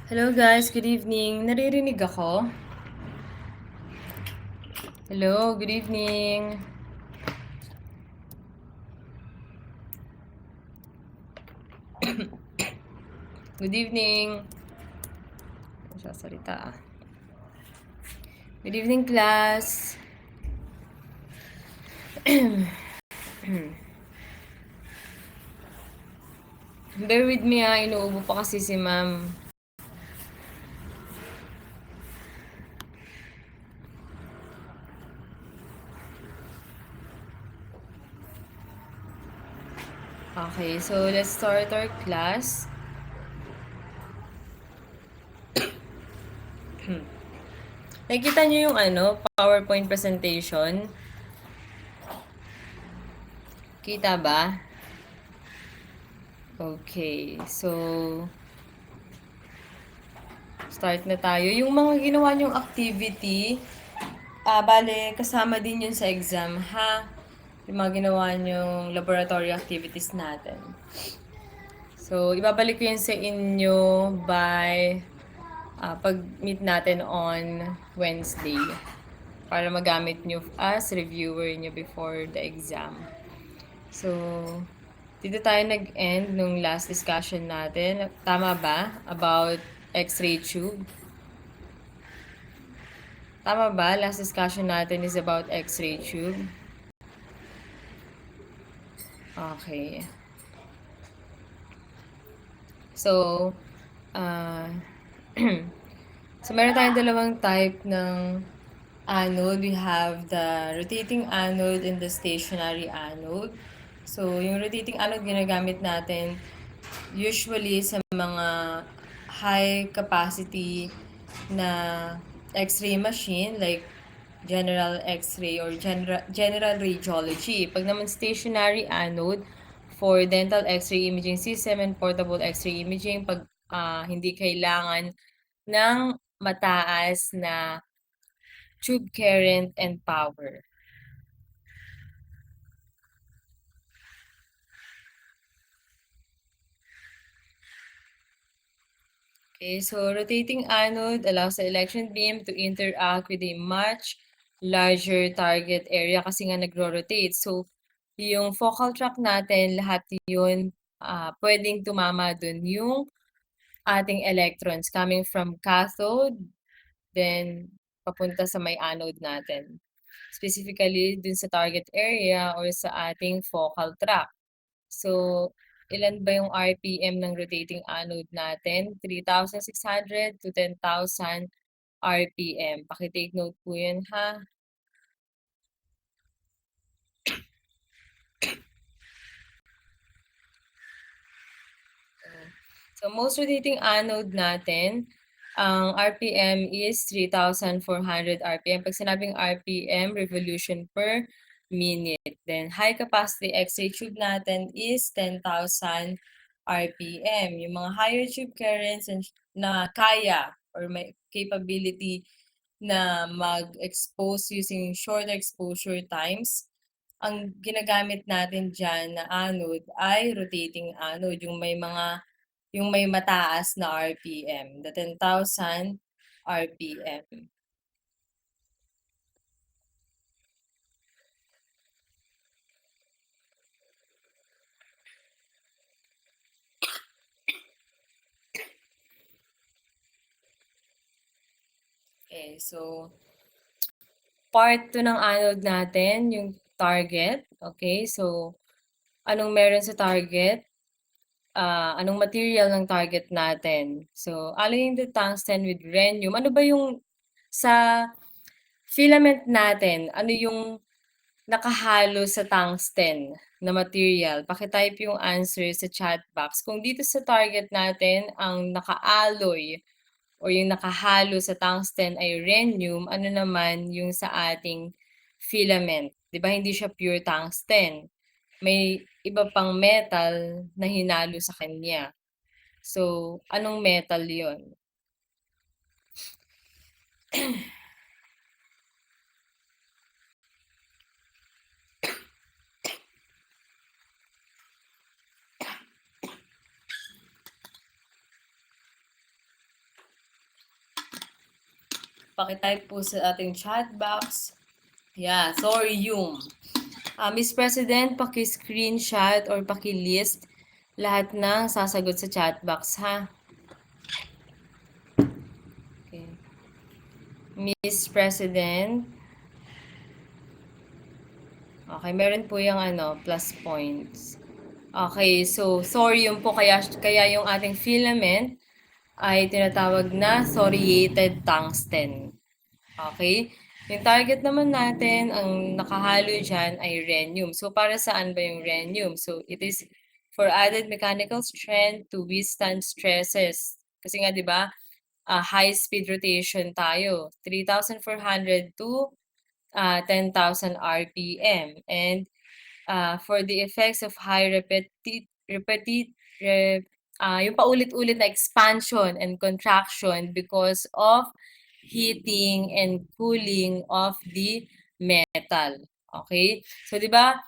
Hello guys, good evening. Naririnig ako? Hello, good evening. Good evening. Sasalita ah. Good evening class. Bear with me inuubo pa kasi si ma'am. Okay, so let's start our class. Nakita niyo yung PowerPoint presentation? Kita ba? Okay, so start na tayo. Yung mga ginawa niyong activity, bale, kasama din yun sa exam, ha? Yung mga ginawa niyong laboratory activities natin. So, ibabalik ko yun sa inyo by pag-meet natin on Wednesday para magamit nyo as reviewer nyo before the exam. So, dito tayo nag-end nung last discussion natin. Tama ba? About X-ray tube. Tama ba? Last discussion natin is about X-ray tube. Okay. So, so meron tayong dalawang type ng anode. We have the rotating anode and the stationary anode. So, yung rotating anode ginagamit natin usually sa mga high capacity na X-ray machine like general X-ray or general radiology. Pag naman stationary anode for dental X-ray imaging system and portable X-ray imaging pag hindi kailangan ng mataas na tube current and power. Okay, so rotating anode allows the electron beam to interact with a much larger target area kasi nga nagro-rotate. So, yung focal track natin, lahat yun pwedeng tumama dun yung ating electrons coming from cathode, then papunta sa may anode natin. Specifically, dun sa target area or sa ating focal track. So, ilan ba yung RPM ng rotating anode natin? 3,600 to 10,000 RPM. Paki-take note po yun, ha? So, most rotating anode natin, ang RPM is 3,400 RPM. Pag sinabing RPM, revolution per minute. Then, high capacity X-ray tube natin is 10,000 RPM. Yung mga higher tube currents na kaya or may capability na mag-expose using shorter exposure times, ang ginagamit natin dyan na anode ay rotating anode, yung may mataas na RPM, the 10,000 RPM. Okay, so part 2 ng anode natin, yung target. Okay, so anong meron sa target? Anong material ng target natin? So, alloying the tungsten with rhenium. Ano ba yung sa filament natin? Ano yung nakahalo sa tungsten na material? Paki-type yung answer sa chat box. Kung dito sa target natin, ang naka-alloy o yung nakahalo sa tungsten ay rhenium, ano naman yung sa ating filament? 'Di ba hindi siya pure tungsten? May iba pang metal na hinalo sa kanya. So, anong metal 'yon? Paki-type po sa ating chat box. Yeah, thorium. Miss President, paki-screenshot or paki-list lahat ng sasagot sa chat box, ha? Okay. Miss President. Okay, meron po yung plus points. Okay, so thorium po kaya yung ating filament ay tinatawag na thoriated tungsten. Okay? Yung target naman natin, ang nakahalo dyan ay rhenium. So, para saan ba yung rhenium? So, it is for added mechanical strength to withstand stresses. Kasi nga, di ba, high speed rotation tayo. 3,400 to 10,000 RPM. And for the effects of high yung paulit-ulit na expansion and contraction because of heating and cooling of the metal. Okay? So, di ba,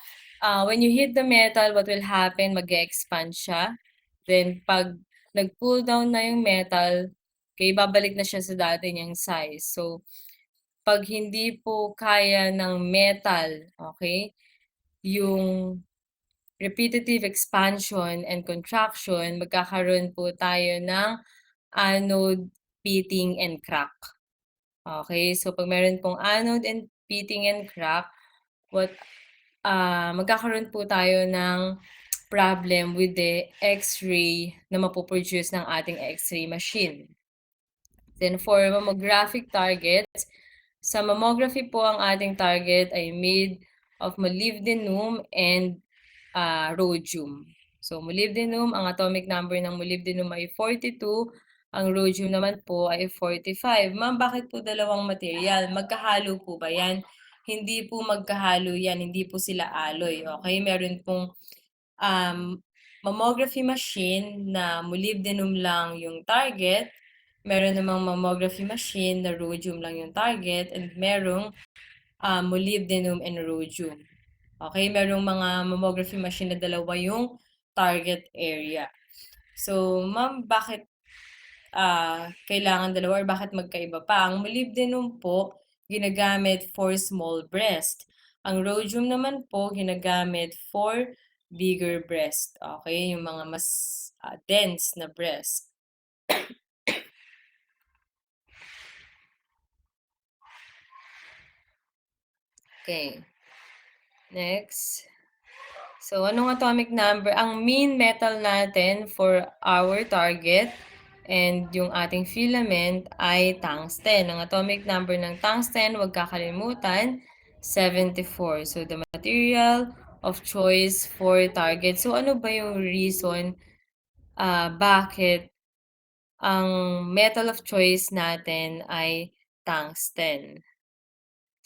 when you heat the metal, what will happen? Mag-expand siya. Then, pag nag-cool down na yung metal, okay, babalik na siya sa dati niyang size. So, pag hindi po kaya ng metal, okay, yung repetitive expansion and contraction, magkakaroon po tayo ng anode pitting and crack. Okay, so pag meron pong anode and pitting and crack, magkakaroon po tayo ng problem with the X-ray na mapoproduce ng ating X-ray machine. Then for mammographic targets, sa mammography po ang ating target ay made of molybdenum and rhodium. So molybdenum, ang atomic number ng molybdenum ay 42, ang rhodium naman po ay 45. Ma'am, bakit po dalawang material? Magkahalo po ba yan? Hindi po magkahalo yan, hindi po sila alloy. Okay, meron pong mammography machine na molybdenum lang yung target. Meron namang mammography machine na rhodium lang yung target, and merong molybdenum and rhodium. Okay, merong mga mammography machine na dalawa yung target area. So, ma'am, bakit kailangan dalawa or bakit magkaiba pa? Ang molybdenum po, ginagamit for small breast. Ang rhodium naman po, ginagamit for bigger breast. Okay, yung mga mas dense na breast. Okay. Next. So, anong atomic number? Ang mean metal natin for our target and yung ating filament ay tungsten. Ang atomic number ng tungsten, huwag kakalimutan, 74. So, the material of choice for target. So, ano ba yung reason bakit ang metal of choice natin ay tungsten?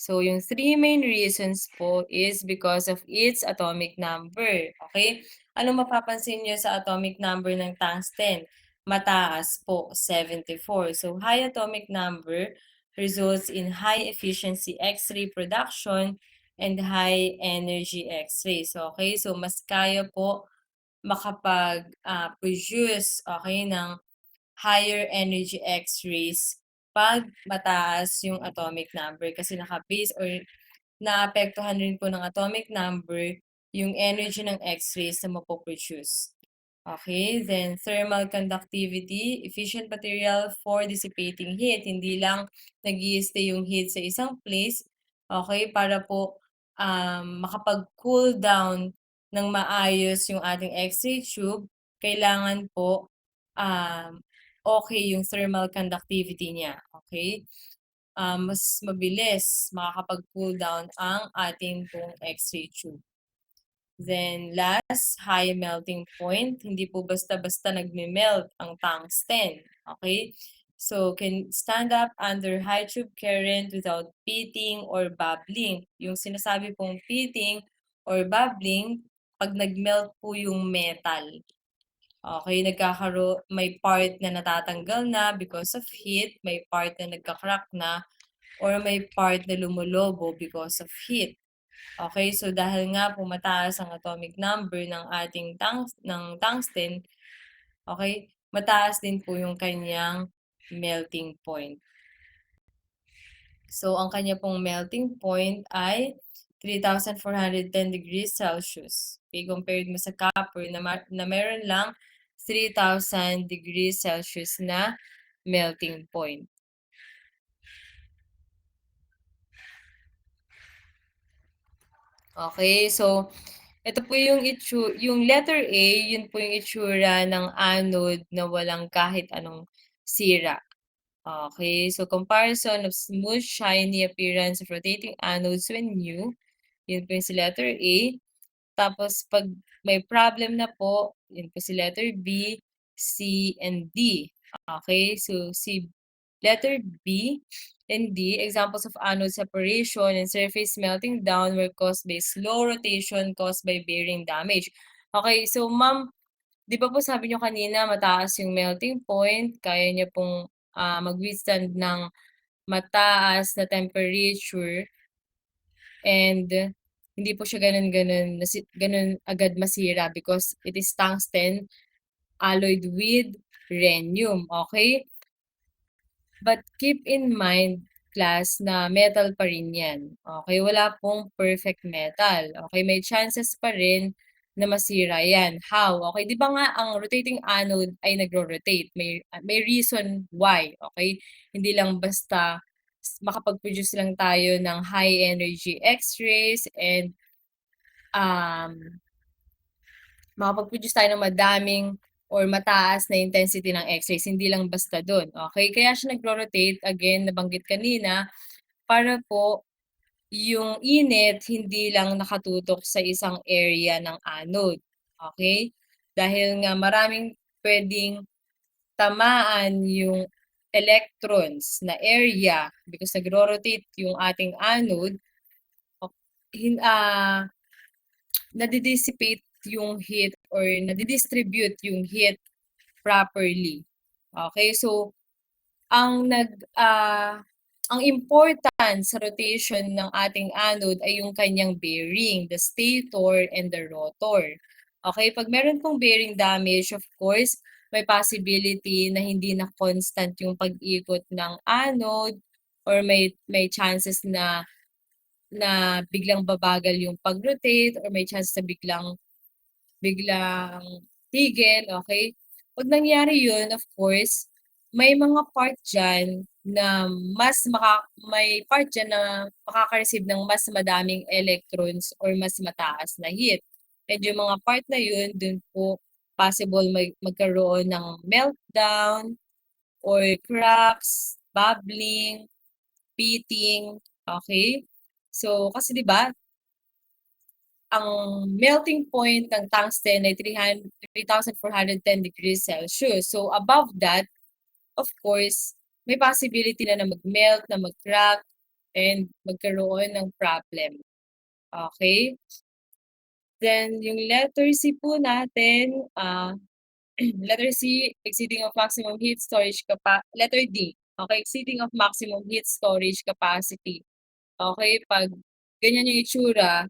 So, yung three main reasons po is because of its atomic number. Okay? Ano mapapansin nyo sa atomic number ng tungsten? Mataas po, 74. So, high atomic number results in high efficiency X-ray production and high energy X-ray. So, okay? So, mas kaya po makapag-produce ng higher energy X-rays pag mataas yung atomic number kasi naka-base or naapektuhan rin po ng atomic number yung energy ng X-rays na mapoproduce. Okay, then thermal conductivity, efficient material for dissipating heat. Hindi lang nag-i-stay yung heat sa isang place, okay, para po makapag-cool down ng maayos yung ating X-ray tube, kailangan po okay yung thermal conductivity niya. Okay? Mas mabilis makakapag-cool down ang ating pong X-ray tube. Then last, high melting point. Hindi po basta-basta nagme-melt ang tungsten. Okay? So, can stand up under high tube current without pitting or bubbling. Yung sinasabi pong pitting or bubbling, pag nag-melt po yung metal. Okay, may part na natatanggal na because of heat, may part na nagka-crack na, or may part na lumulobo because of heat. Okay, so dahil nga po mataas ang atomic number ng ating tungsten, okay, mataas din po yung kanyang melting point. So, ang kanya pong melting point ay 3,410 degrees Celsius. Okay, compared mo sa copper na meron lang 3,000 degrees Celsius na melting point. Okay, so ito po yung letter A, yun po yung itsura ng anode na walang kahit anong sira. Okay, so comparison of smooth, shiny appearance of rotating anodes when new, yun po yung si letter A. Tapos 'pag may problem na po, yun po si letter B, C, and D. Okay, so letter B and D, examples of anode separation and surface melting down were caused by slow rotation caused by bearing damage. Okay, so ma'am, 'di ba po sabi niyo kanina mataas yung melting point, kaya niya pong, mag-withstand ng mataas na temperature and hindi po siya gano'n agad masira because it is tungsten alloyed with rhenium, okay? But keep in mind class na metal pa rin 'yan, okey? Wala pong perfect metal, okey? May chances pa rin na masira 'yan. How? Okey, 'di ba nga ang rotating anode ay nagro-rotate, may reason why, okey? Hindi lang basta makapag-produce lang tayo ng high energy X-rays and, um, makapag-produce tayo ng madaming or mataas na intensity ng X-rays, hindi lang basta dun, okey? Kaya siya nagro-rotate, again nabanggit kanina, para po yung init hindi lang nakatutok sa isang area ng anode, okey? Dahil nga maraming puwedeng tamaan yung electrons na area because nagro-rotate yung ating anode, ok hin ah nadi-dissipate yung heat or nadi-distribute yung heat properly. Okay, so ang ang importance sa rotation ng ating anode ay yung kanyang bearing, the stator and the rotor. Okay, 'pag meron pong bearing damage, of course, may possibility na hindi na constant yung pag-ikot ng anode or may chances na na biglang babagal yung pag-rotate or may chance na biglang biglang tigil, okay? 'Pag nangyari yun, of course, may mga part diyan na may part diyan na makaka-receive ng mas madaming electrons or mas mataas na heat. And yung mga part na yun, dun po possible magkaroon ng meltdown or cracks, bubbling, pitting, okay? So, kasi 'di ba ang melting point ng tungsten ay 3,410 degrees Celsius. So, above that, of course, may possibility na mag-melt, na mag-crack, and magkaroon ng problem. Okay? Then, yung letter C po natin, letter C, exceeding of maximum heat storage letter D, okay, exceeding of maximum heat storage capacity. Okay, 'pag ganyan yung itsura,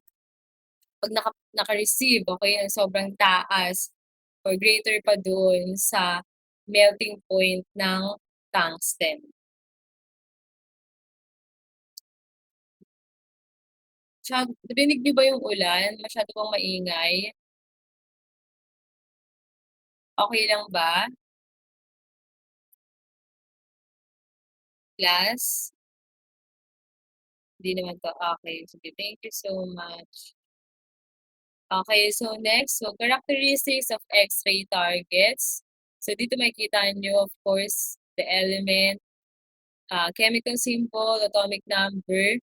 'pag naka-receive, okey, ng sobrang taas or greater pa doon sa melting point ng tungsten. Narinig niyo ba yung ulan? Masyado bang maingay? Okey lang ba, class? Hindi naman po, okey. Sige, thank you so much. Okay, so next, so characteristics of X-ray targets. So dito makikita niyo, of course, the element, chemical symbol, atomic number.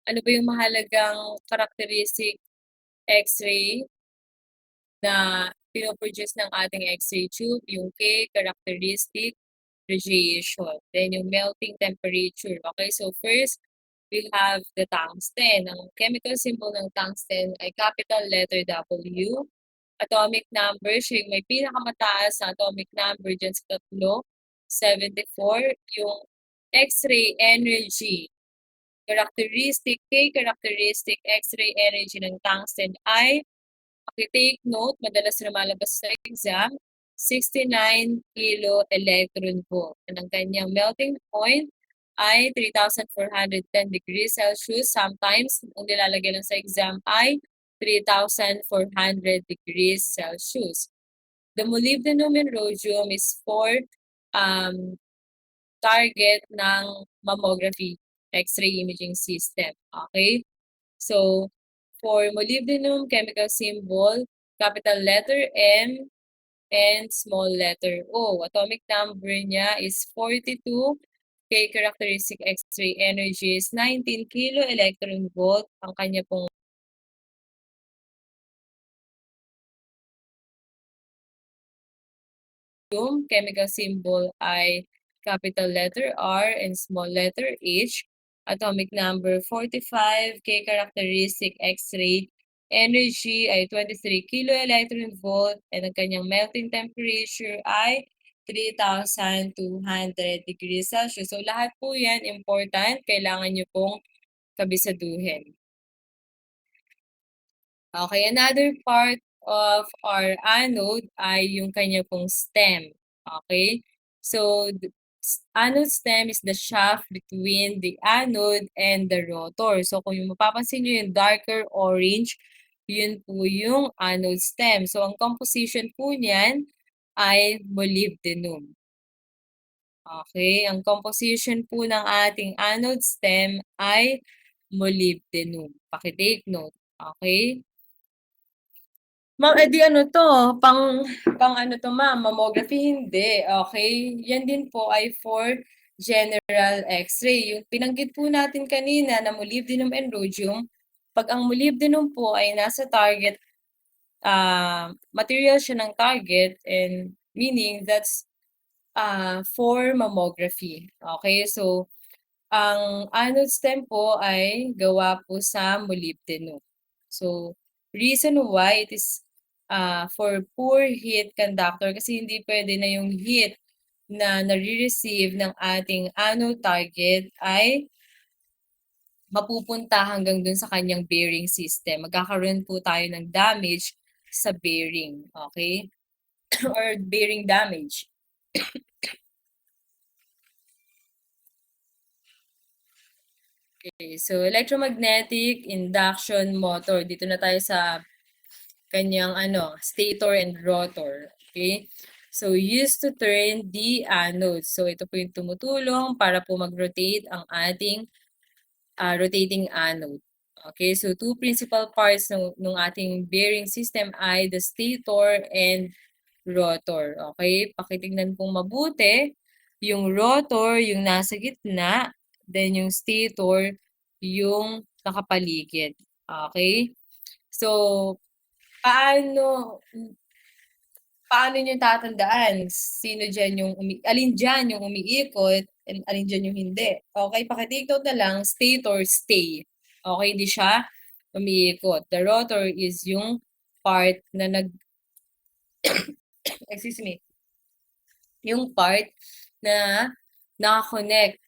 Ano ba yung mahalagang characteristic X-ray na pino-produce ng ating X-ray tube? Yung K, characteristic radiation. Then yung melting temperature. Okay, so first, we have the tungsten. Ang chemical symbol ng tungsten ay capital letter W. Atomic number, siya yung may pinakamataas na atomic number dyan sa tatlo, 74. Yung X-ray energy, characteristic X-ray energy ng tungsten ay, paki-take note, madalas lumalabas sa exam, 69 kilo electron volt. Yan ang kanyang melting point ay 3,410 degrees Celsius. Sometimes, ang nilalagay lang sa exam ay 3,400 degrees Celsius. The molybdenum and rhodium is for um, target ng mammography X-ray imaging system. Okay? So, for molybdenum, chemical symbol, capital letter M and small letter O. Atomic number niya is 42. K characteristic X-ray energy is 19 kilo electron volt. Ang kanya pong chemical symbol ay capital letter R and small letter H. Atomic number 45, K characteristic X-ray energy ay 23 kilo electron volt, and ang kanyang melting temperature ay 3,200 degrees Celsius. So lahat po yan important, kailangan nyo pong kabisaduhin. Okay, another part of our anode ay yung kanya pong stem. Okay? So, anode stem is the shaft between the anode and the rotor. So, kung yung mapapansin nyo yung darker orange, yun po yung anode stem. So, ang composition po niyan ay molybdenum. Okay? Ang composition po ng ating anode stem ay molybdenum. Paki-take note. Okay? Ma'am, eh, di ano 'to, pang ano 'to ma'am, mammography hindi, okey? Yan din po ay for general X-ray. Yung binanggit po natin kanina na molybdenum and rhodium, 'pag ang molybdenum po ay nasa target, material siya ng target, and meaning that's, for mammography, okey? So, ang anode stem po ay gawa po sa molybdenum. So, reason why it is for poor heat conductor kasi hindi pwede na yung heat na nare-receive ng ating anode target ay mapupunta hanggang dun sa kanyang bearing system. Magkakaroon po tayo ng damage sa bearing, okay? Or bearing damage. Okay, so electromagnetic induction motor. Dito na tayo sa kanyang stator and rotor. Okay? So, used to turn the anode. So, ito po yung tumutulong para po mag-rotate ang ating rotating anode. Okay? So, two principal parts ng ating bearing system ay the stator and rotor. Okay? Pakitignan pong mabuti. Yung rotor, yung nasa gitna, then yung stator, yung nakapaligid. Okay? So, paano paano niyo tatandaan sino diyan yung alin diyan yung umiikot and alin diyan yung hindi? Okay, paki-take note na lang, stator, stay. Okay, hindi siya umiikot. The rotor is yung part na excuse me, yung part na naka-connect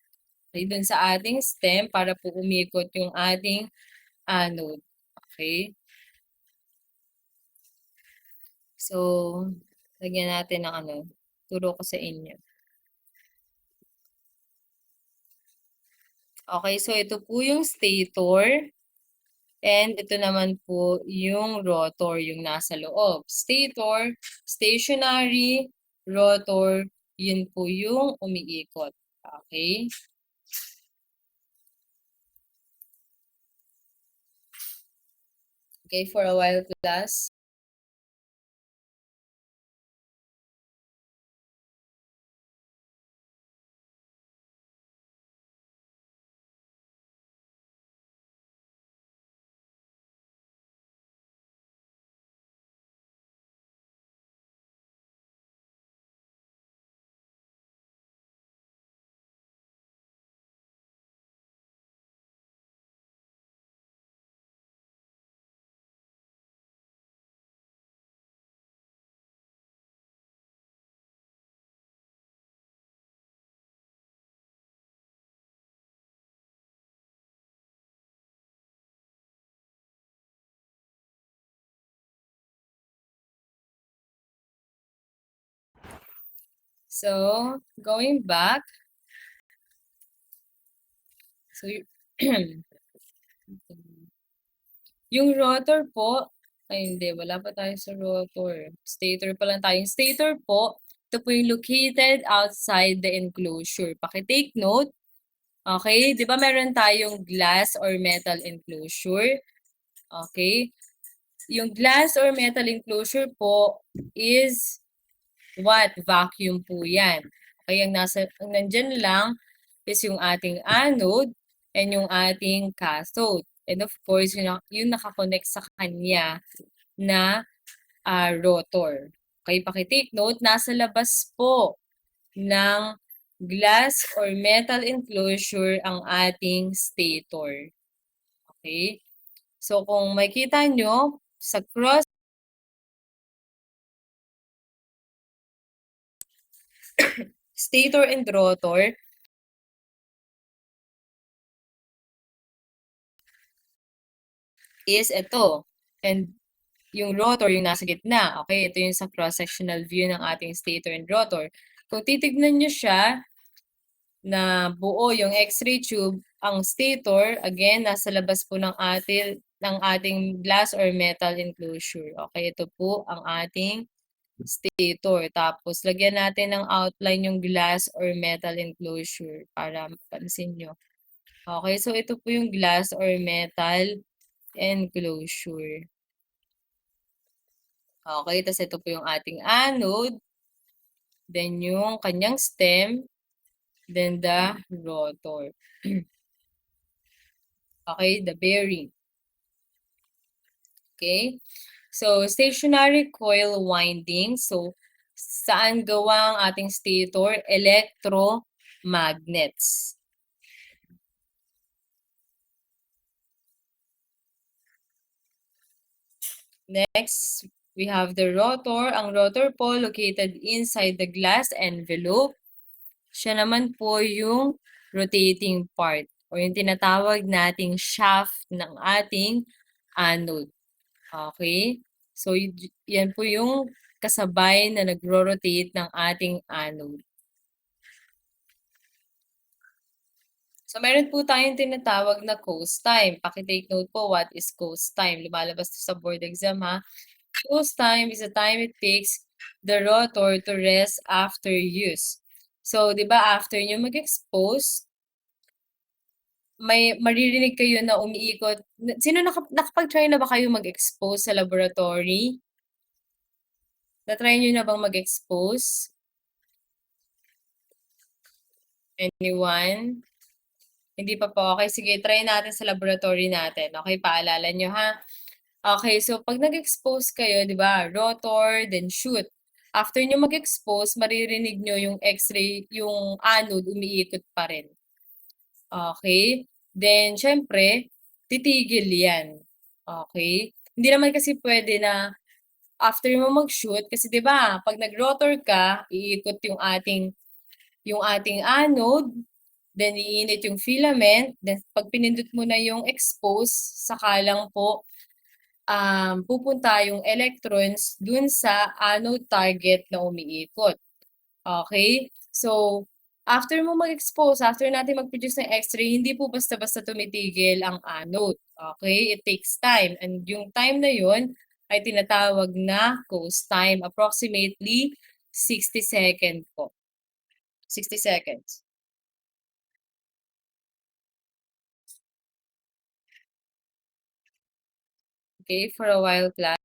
dun sa ating stem para po umikot yung ating anode. Okay? So, lagyan natin ng turo ko sa inyo. Okay, so ito po yung stator. And ito naman po yung rotor, yung nasa loob. Stator, stationary, rotor, yun po yung umiikot. Okay? Okay, for a while class. So, going back, So, yung rotor po, ay hindi, wala pa tayo sa rotor. Stator pa lang tayo. Yung stator po, ito po yung located outside the enclosure. Paki-take note, okay? Di ba meron tayong glass or metal enclosure? Okay? Yung glass or metal enclosure po is what? Vacuum po yan. Okay, ang nandyan lang is yung ating anode and yung ating cathode. And of course, yung nakakonect sa kanya na rotor. Okay, paki-take note, nasa labas po ng glass or metal enclosure ang ating stator. Okay? So, kung makita nyo, sa cross stator and rotor is ito. And yung rotor, yung nasa gitna. Okay, ito yung sa cross-sectional view ng ating stator and rotor. Kung titignan nyo siya, na buo yung X-ray tube, ang stator, again, nasa labas po ng ating glass or metal enclosure. Okay, ito po ang ating stator. Tapos, lagyan natin ng outline yung glass or metal enclosure para mapansin nyo. Okay, so ito po yung glass or metal enclosure. Okay, tapos ito po yung ating anode, then yung kanyang stem, then the rotor. Okay, the bearing. Okay? So, stationary coil winding. So, saan gawa ang ating stator? Electromagnets. Next, we have the rotor. Ang rotor po located inside the glass envelope. Siya naman po yung rotating part o yung tinatawag nating shaft ng ating anode. Okay? So, yan po yung kasabay na nagro-rotate ng ating anode. So, meron po tayong tinatawag na coast time. Paki-take note po, what is coast time? Lumalabas to sa board exam, ha? Coast time is the time it takes the rotor to rest after use. So, di ba, after nyo mag-expose, may maririnig kayo na umiikot. Sino nakapag-try na ba kayo mag-expose sa laboratory? Na-try nyo na bang mag-expose? Anyone? Hindi pa po. Okay, sige, try natin sa laboratory natin. Okay, paalala nyo ha. Okay, so pag nag-expose kayo, di ba, rotor, then shoot. After nyo mag-expose, maririnig nyo yung X-ray, yung anode, umiikot pa rin. Okay? Then, syempre, titigil yan. Okay? Hindi naman kasi pwede na after mo mag-shoot, kasi di ba, pag nag-rotor ka, iikot yung ating anode, then iinit yung filament, then pag pinindot mo na yung expose, saka lang po pupunta yung electrons dun sa anode target na umiikot. Okay? So, after mo mag-expose, after natin mag-produce ng X-ray, hindi po basta-basta tumitigil ang anode. Okay? It takes time. And yung time na yun ay tinatawag na coast time. Approximately 60 seconds po. 60 seconds. Okay? For a while, class.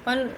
Pan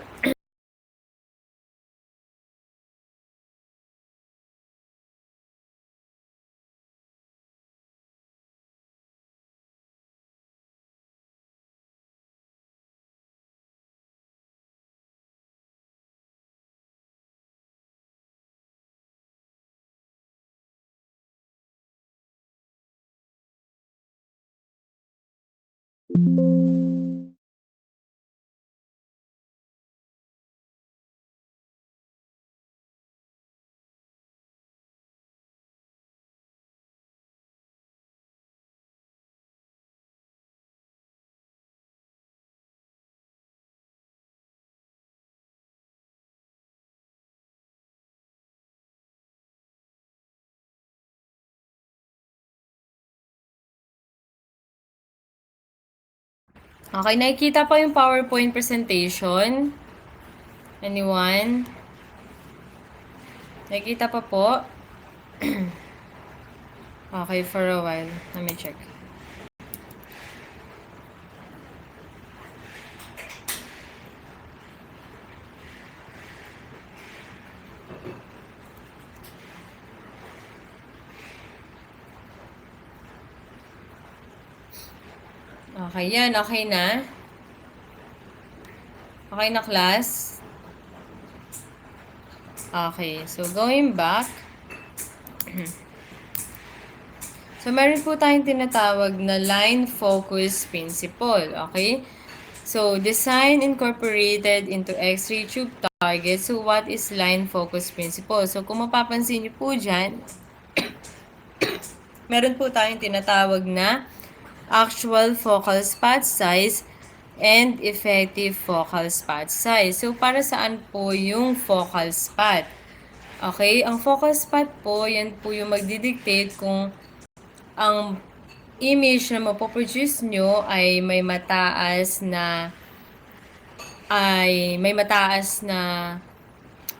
Okay, nakikita pa yung PowerPoint presentation? Anyone? Nakikita pa po? Okay, for a while. Let me check. Okay, yan. Okay na? Okay na, class? Okay, so going back. So, meron po tayong tinatawag na line focus principle. Okay? So, design incorporated into X-ray tube target. So, what is line focus principle? So, kung mapapansin niyo po dyan, meron po tayong tinatawag na actual focal spot size and effective focal spot size. So, para saan po yung focal spot? Okay? Ang focal spot po, yan po yung magdidictate kung ang image na mapoproduce nyo ay may mataas na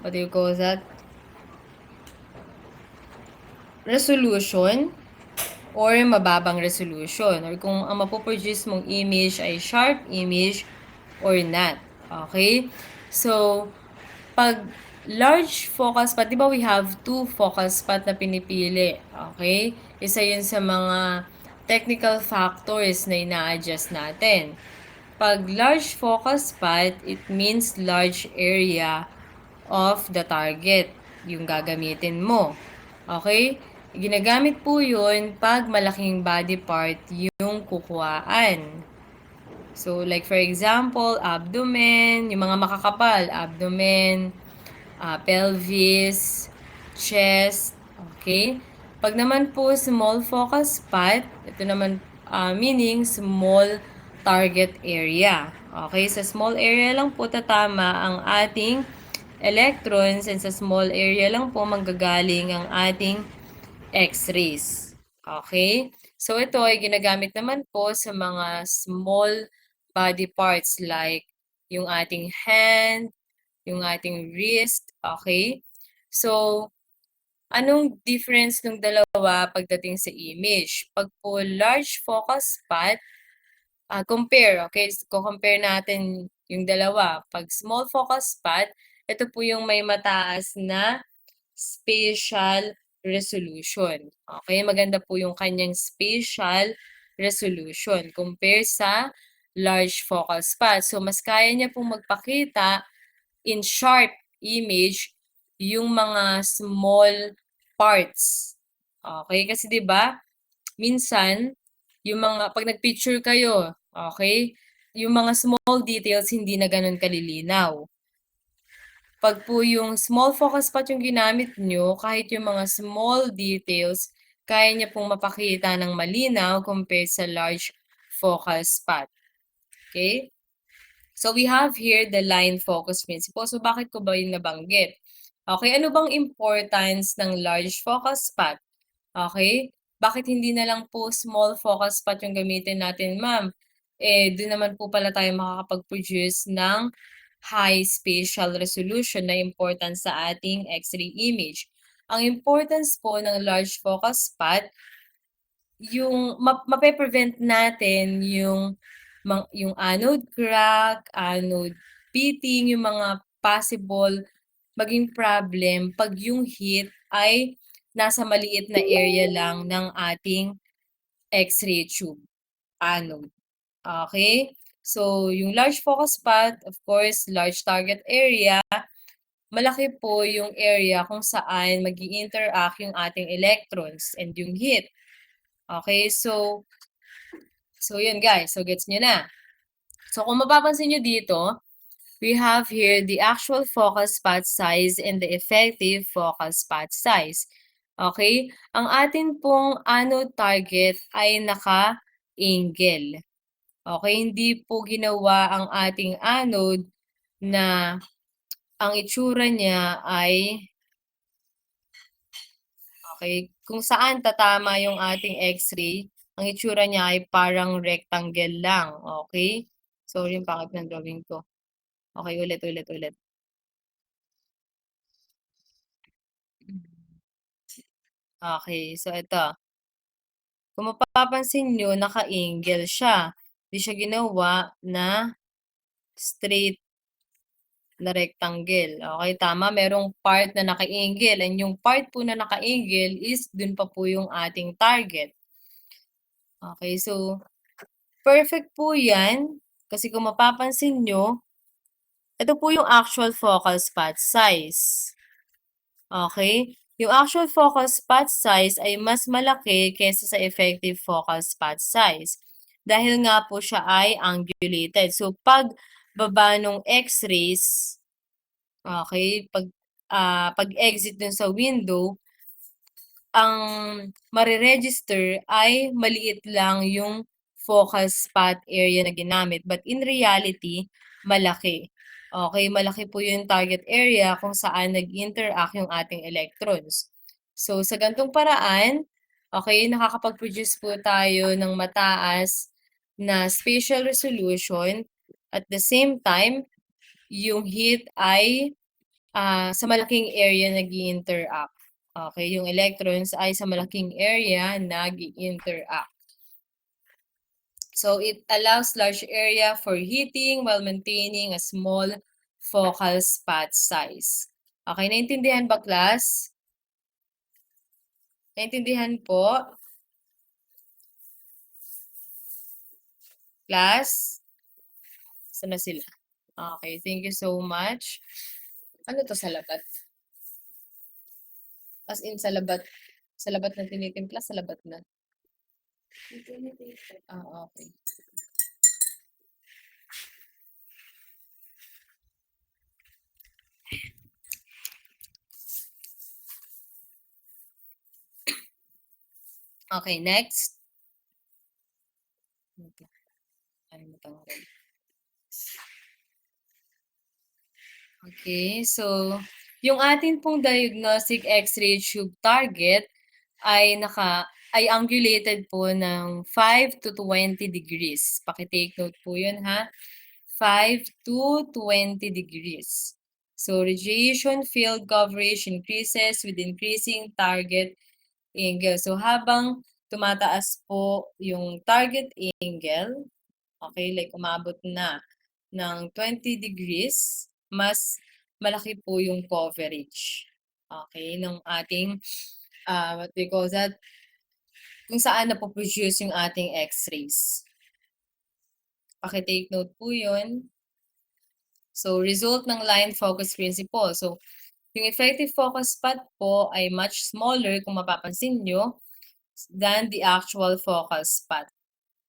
what do you call that? Resolution or mababang resolution, or kung ang mapoproduce mong image ay sharp image or not. Okay? So, pag large focal spot, di ba we have two focal spot na pinipili? Okay? Isa yun sa mga technical factors na ina-adjust natin. Pag large focal spot, it means large area of the target yung gagamitin mo. Okay? Ginagamit po yun pag malaking body part yung kukuhaan. So, like for example, abdomen, yung mga makakapal, abdomen, pelvis, chest, okay? Pag naman po small focal spot, ito naman meaning small target area. Okay, sa small area lang po tatama ang ating electrons and sa small area lang po manggagaling ang ating X-rays. Okay? So, ito ay ginagamit naman po sa mga small body parts like yung ating hand, yung ating wrist. Okay? So, anong difference ng dalawa pagdating sa image? Pag po large focus spot, compare, okay? So, compare natin yung dalawa. Pag small focus spot, ito po yung may mataas na spatial resolution. Okay, maganda po yung kanyang spatial resolution compare sa large focal spot. So, mas kaya niya pong magpakita in sharp image yung mga small parts. Okay, kasi 'di ba? Minsan yung mga pag nagpicture kayo, okay? Yung mga small details hindi na ganoon kalilinaw. Pag po yung small focus spot yung ginamit nyo, kahit yung mga small details, kaya niya pong mapakita ng malinaw compared sa large focal spot. Okay? So, we have here the line focus principle. So, bakit ko ba yung nabanggit? Okay, ano bang importance ng large focus spot? Okay? Bakit hindi na lang po small focus spot yung gamitin natin, ma'am? Doon naman po pala tayo makakapag-produce ng high spatial resolution na important sa ating X-ray image. Ang importance po ng large focus spot, yung mape-prevent natin yung anode crack, anode pitting, yung mga possible maging problem 'pag yung heat ay nasa maliit na area lang ng ating X-ray tube anode. Okay? So, yung large focus spot, of course, large target area, malaki po yung area kung saan mag-i-interact yung ating electrons and yung heat. Okay? So yun guys. So, gets nyo na. So, kung mapapansin nyo dito, we have here the actual focus spot size and the effective focus spot size. Okay? Ang atin pong anode target ay naka-angle. Okay? Hindi po ginawa ang ating anode na ang itsura niya ay okay, kung saan tatama yung ating X-ray, ang itsura niya ay parang rectangle lang. Okay? Sorry, yung pangit ng drawing ko. Okay, ulit. Okay, so ito. Kung mapapansin nyo, naka-angle siya. Hindi siya ginawa na straight na rectangle. Okay, tama. Merong part na naka-angle. And yung part po na naka-angle is dun pa po yung ating target. Okay, so perfect po yan. Kasi kung mapapansin nyo, ito po yung actual focal spot size. Okay? Yung actual focal spot size ay mas malaki kaysa sa effective focal spot size. Dahil nga po siya ay angulated. So, pag baba nung X-rays, okay, pag-exit dun sa window, ang mariregister ay maliit lang yung focal spot area na ginamit. But in reality, malaki. Okay, malaki po yung target area kung saan nag-interact yung ating electrons. So, sa gantong paraan, okay, nakakapag-produce po tayo ng mataas na spatial resolution. At the same time, yung heat ay sa malaking area nag-i-interact. Okay, yung electrons ay sa malaking area nag-i-interact. So, it allows large area for heating while maintaining a small focal spot size. Okay, naintindihan ba, class? Naintindihan po? Class? Saan na sila? Okay, thank you so much. Ano to sa labat? As in, sa labat na tinitimpla, sa labat na. Okay. Okay, next. Okay, so yung atin pong diagnostic X-ray tube target ay angulated po ng 5 to 20 degrees. Paki-take note po 'yun ha. 5 to 20 degrees. So radiation field coverage increases with increasing target angle. So habang tumataas po yung target angle, okay, like umabot na ng 20 degrees, mas malaki po yung coverage. Okay, ng ating, what we call that, kung saan napoproduce yung ating X-rays. Paki-take note po yun. So, result ng line focus principle. So, yung effective focus spot po ay much smaller, kung mapapansin nyo, than the actual focus spot.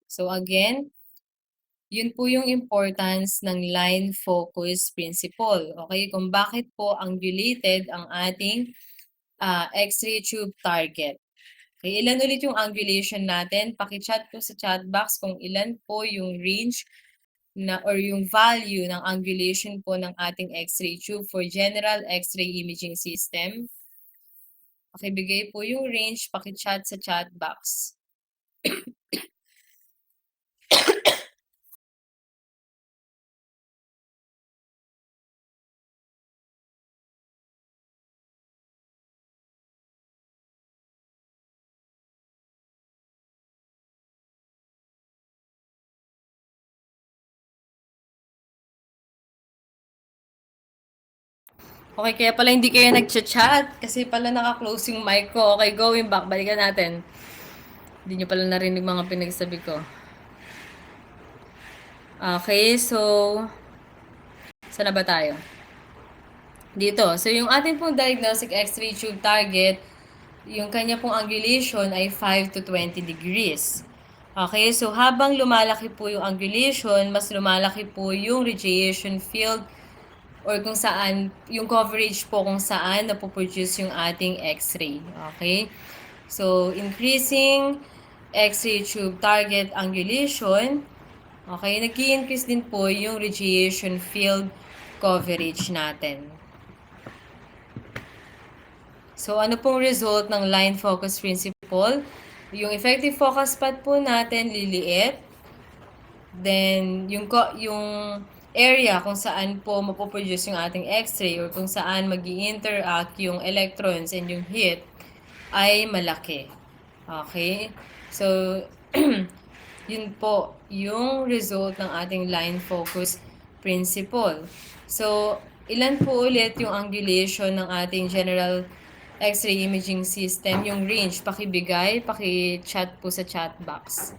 So, again, yun po yung importance ng line focus principle. Okay, kung bakit po angulated ang ating X-ray tube target. Okay, ilan ulit yung angulation natin? Paki-chat po sa chat box kung ilan po yung range na or yung value ng angulation po ng ating X-ray tube for general X-ray imaging system. Pakibigay po yung range, paki-chat sa chat box. Okay, kaya pala hindi kayo nagchat-chat kasi pala naka-close yung mic ko. Okay, going back. Balikan natin. Hindi nyo pala narinig mga pinagsabi ko. Okay, so saan na ba tayo? Dito. So, yung ating pong diagnostic X-ray tube target, yung kanya pong angulation ay 5 to 20 degrees. Okay, so habang lumalaki po yung angulation, mas lumalaki po yung radiation field or kung saan, yung coverage po kung saan napoproduce yung ating X-ray. Okay? So, increasing X-ray tube target angulation, okay, nag-i-increase din po yung radiation field coverage natin. So, ano pong result ng line focus principle? Yung effective focus spot po natin liliit. Then, yung area kung saan po mapoproduce yung ating X-ray or kung saan mag-interact yung electrons and yung heat ay malaki. Okay? So, yun po yung result ng ating line focus principle. So, ilan po ulit yung angulation ng ating general X-ray imaging system, yung range, pakibigay, paki-chat po sa chat box.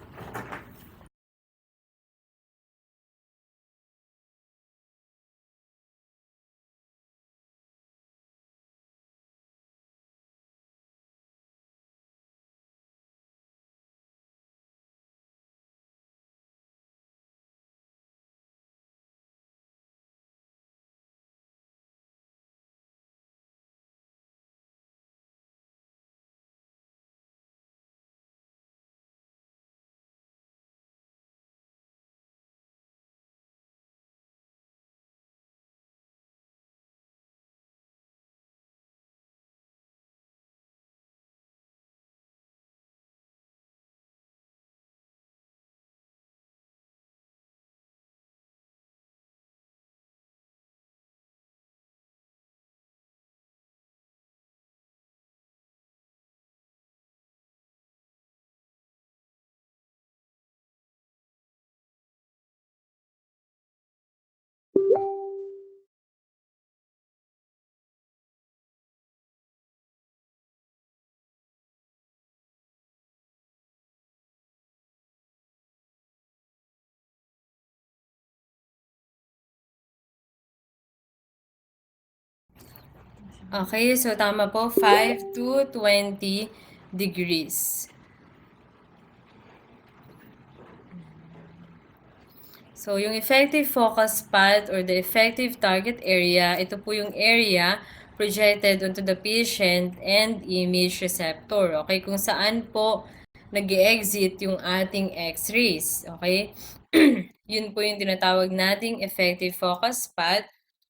Okay, so tama po, 5 to 20 degrees. So, yung effective focus spot or the effective target area, ito po yung area projected onto the patient and image receptor. Okay, kung saan po nag-exit yung ating X-rays. Okay, yun po yung tinatawag nating effective focus spot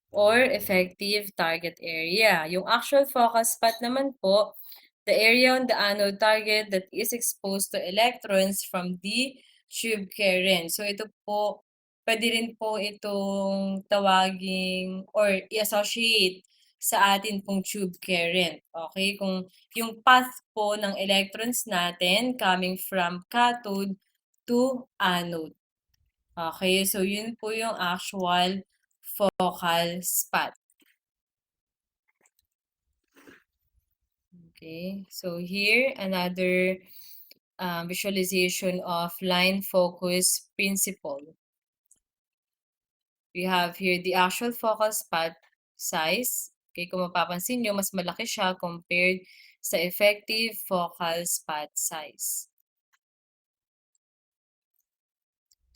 or effective target area. Yung actual focus spot naman po, the area on the anode target that is exposed to electrons from the tube current. So ito po, pwede rin po itong tawaging or i-associate sa atin pong tube current. Okay? Kung yung path po ng electrons natin coming from cathode to anode. Okay, so yun po yung actual focal spot. Okay, so here another visualization of line focus principle. We have here the actual focal spot size. Okay, kung mapapansin nyo, mas malaki siya compared sa effective focal spot size.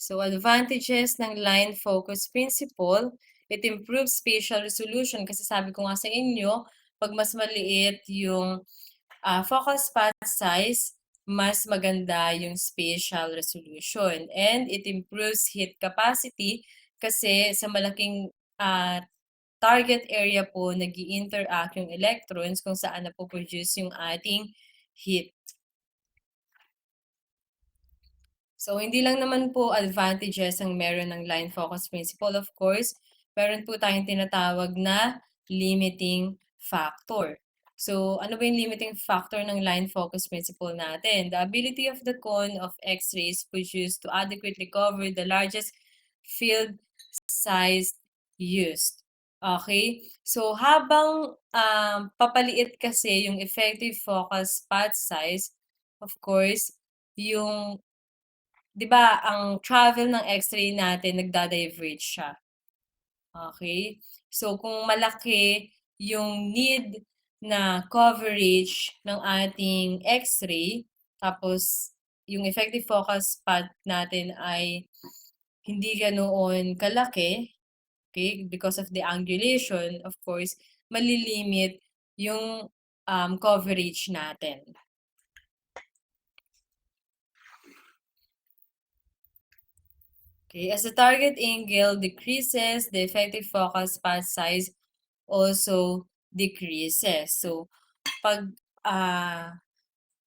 So, advantages ng line focus principle, it improves spatial resolution kasi sabi ko nga sa inyo, pag mas maliit yung focal spot size, mas maganda yung spatial resolution. And it improves heat capacity kasi sa malaking target area po nag-i-interact yung electrons kung saan napoproduce yung ating heat. So, hindi lang naman po advantages ang meron ng line focus principle. Of course, meron po tayong tinatawag na limiting factor. So, ano ba yung limiting factor ng line focus principle natin? The ability of the cone of X-rays produced to adequately cover the largest field size used. Okay. So habang, papaliit kasi yung effective focal spot size, of course, yung 'di ba ang travel ng X-ray natin nagda-diverge siya, okay. So kung malaki yung need na coverage ng ating X-ray, tapos yung effective focal spot natin ay hindi ganoon kalaki, okay, because of the angulation, of course, malilimit yung, coverage natin. Okay, as the target angle decreases, the effective focal spot size also decreases. So, 'pag,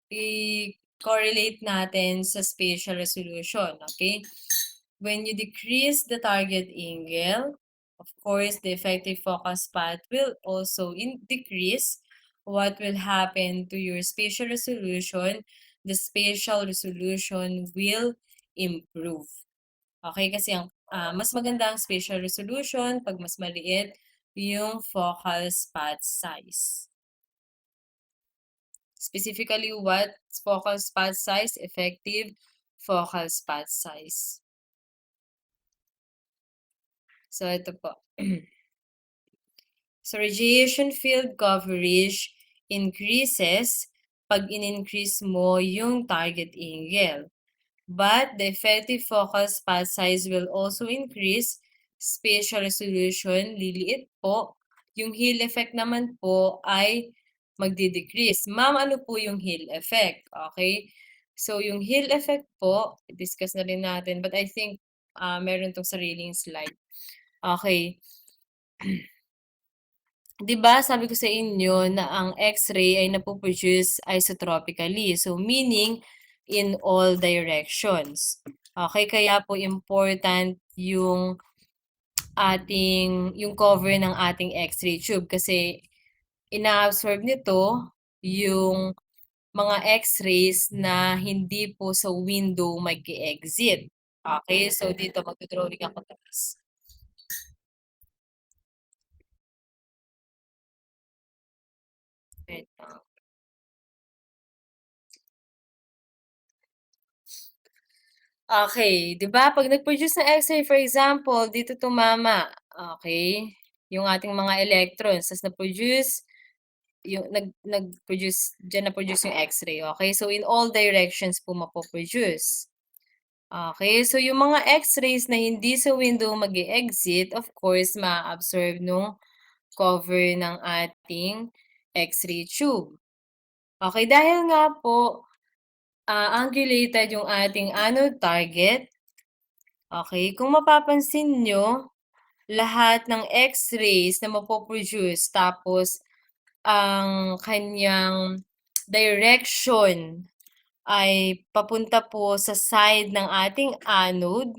i-correlate natin sa spatial resolution, okay? When you decrease the target angle, of course, the effective focus path will also decrease. What will happen to your spatial resolution? The spatial resolution will improve. Okay, kasi mas maganda ang spatial resolution pag mas maliit yung focal spot size. Specifically, what focal spot size? Effective focal spot size. So, ito po. So, radiation field coverage increases pag in-increase mo yung target angle. But the effective focal spot size will also increase. Spatial resolution, liliit po. Yung Hill effect naman po ay magdi-decrease. Ma'am, ano po yung Hill effect? Okay? So, yung Hill effect po, discuss na rin natin. But I think meron tong sariling slide. Okay. 'Di ba sabi ko sa inyo na ang X-ray ay napo-produce isotropically. So meaning in all directions. Okay, kaya po important yung cover ng ating X-ray tube kasi ina-absorb nito yung mga X-rays na hindi po sa window mag-e-exit. Okay, so dito magdo-drawing ako tapos. Wait lang. Okay, 'di ba 'pag nag-produce ng X-ray for example, dito tumama, okay, yung ating mga electrons ta's na-produce yung nag-produce diyan na-produce yung X-ray, okay. So, in all directions po mapo-produce. Okay, so yung mga X-rays na hindi sa window mag-e-exit, of course maaabsorb nung cover ng ating X-ray tube. Okay, dahil nga po, angulated yung ating anode target. Okay, kung mapapansin nyo, lahat ng X-rays na mapo-produce tapos ang kanyang direction ay papunta po sa side ng ating anode,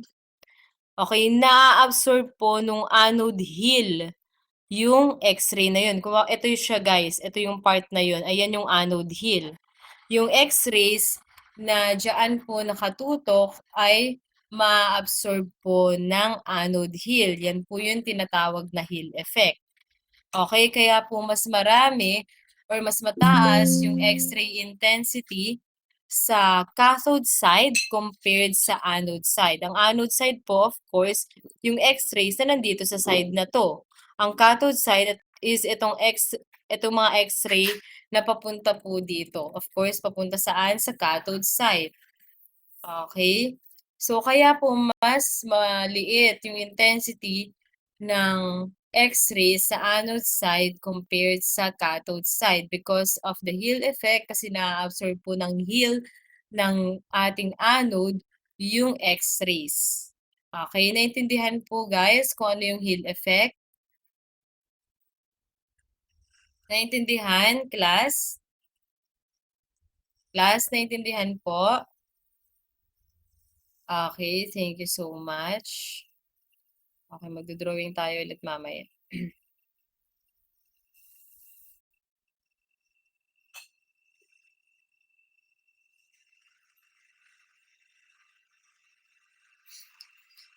okay, naa-absorb po nung anode hill yung X-ray na yun. Ito yung siya guys, ito yung part na yun, ayan yung anode hill. Yung X-rays na diyaan po nakatutok ay ma-absorb po ng anode hill. Yan po yung tinatawag na Hill effect. Okay, kaya po mas marami or mas mataas yung X-ray intensity sa cathode side compared sa anode side. Ang anode side po, of course, yung X-rays na nandito sa side na to. Ang cathode side is itong mga X-ray na papunta po dito. Of course, papunta saan? Sa cathode side. Okay? So, kaya po mas maliit yung intensity ng X-ray sa anode side compared sa cathode side because of the Hill effect kasi na-absorb po ng Hill ng ating anode yung X-rays. Okay, naintindihan po guys kung ano yung Hill effect? Naintindihan, class? Class, naintindihan po? Okay, thank you so much. Okay, magdo-drawing tayo ulit mamaya.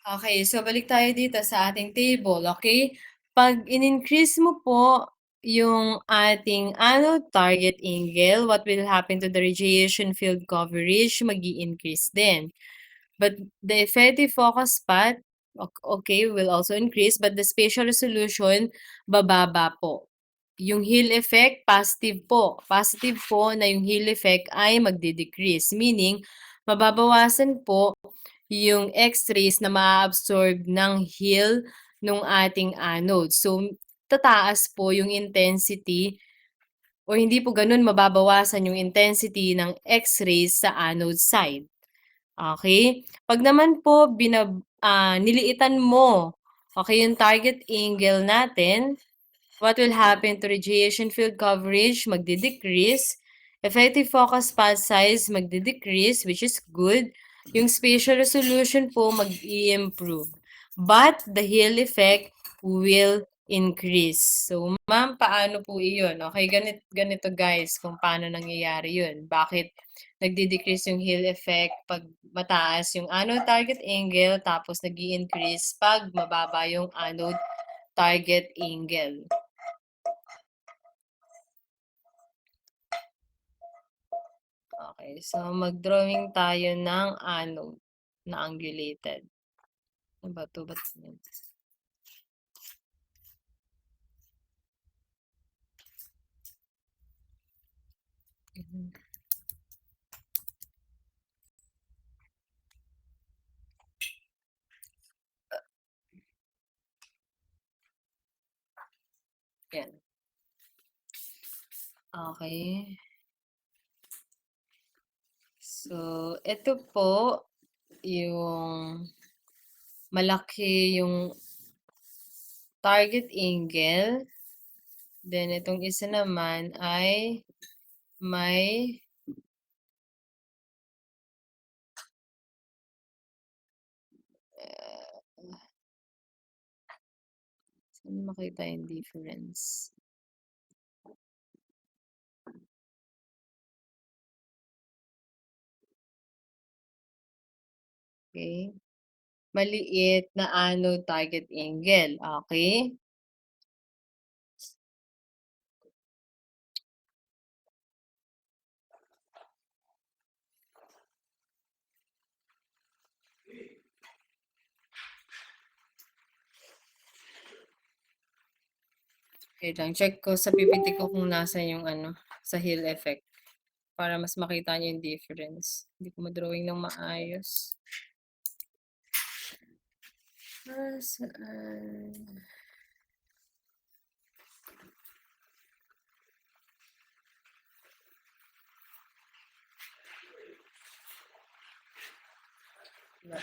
Okay, so balik tayo dito sa ating table, okay? 'Pag in-increase mo po yung ating anode target angle, what will happen to the radiation field coverage? Mag-i-increase din. But the effective focus path, okay, will also increase, but the spatial resolution, bababa po. Yung Hill effect, positive po. Positive po na yung Hill effect ay magde-decrease. Meaning, mababawasan po yung X-rays na maa-absorb ng Hill nung ating anode. So, tataas po yung intensity o hindi po ganun mababawasan yung intensity ng X-rays sa anode side. Okay? 'Pag naman po niliitan mo, okay, yung target angle natin, what will happen to radiation field coverage? Magde-decrease. Effective focus path size magde-decrease, which is good. Yung spatial resolution po mag-i-improve. But the Hill effect will increase. So, ma'am, paano po iyon? Okay, ganito guys, kung paano nangyayari yun. Bakit nagde-decrease yung Hill effect pag mataas yung anode target angle, tapos nag-i-increase pag mababa yung anode target angle. Okay, so mag-drawing tayo ng anode na angulated. Ano ba 'to? Ba't ganyan? Mhm. Yan. Okay. So, ito po yung malaki yung target angle. Then, itong isa naman ay may saan makita yung difference? Okay. Maliit na anode target angle. Okay. Wait lang, check ko sa PPT ko kung nasaan yung ano, sa Hill effect. Para mas makita niyo yung difference. Hindi ko ma-drawing ng maayos. Saan? Wala.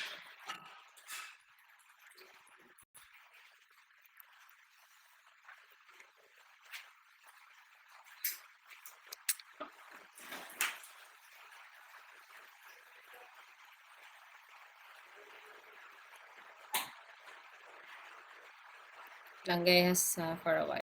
Langgay has for a while.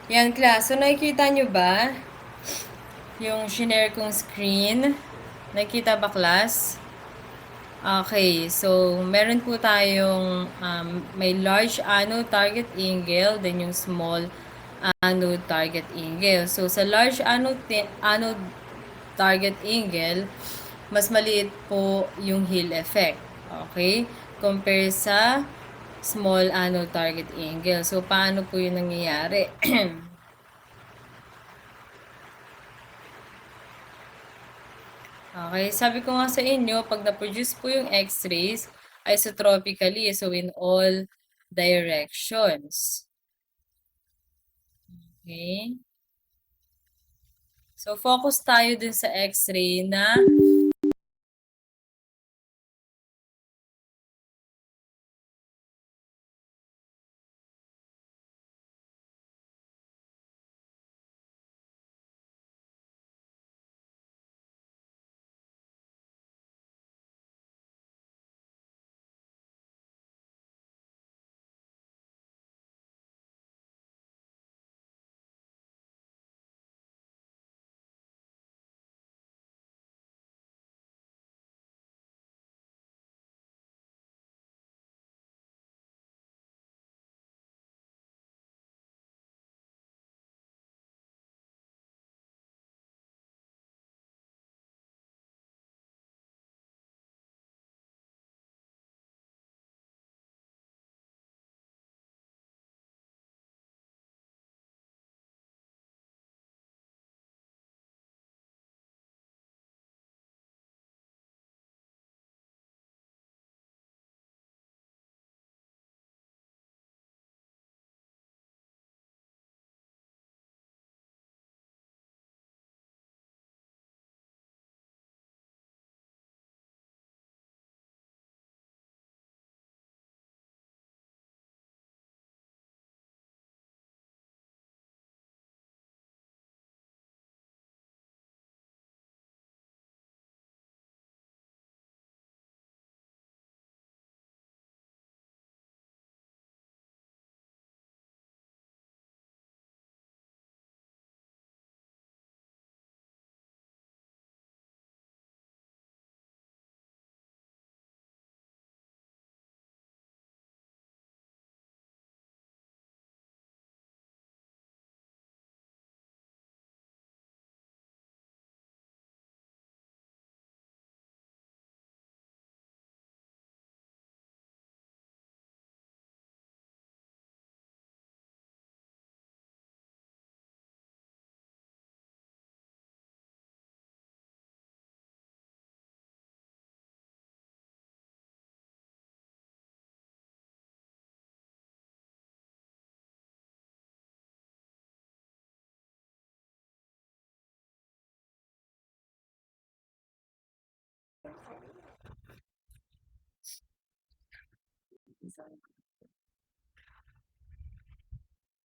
Yan class, so nakikita nyo ba yung shinare kong screen? Nakikita ba class? Okay, so meron po tayong may large anode target angle, then yung small anode target angle. So sa large anode target angle, mas maliit po yung Hill effect. Okay? Compare sa small anode target angle. So paano po yun nangyayari? Okay, sabi ko nga sa inyo, pag na-produce po yung X-rays, isotropically, so in all directions. Okay? So, focus tayo dun sa X-ray na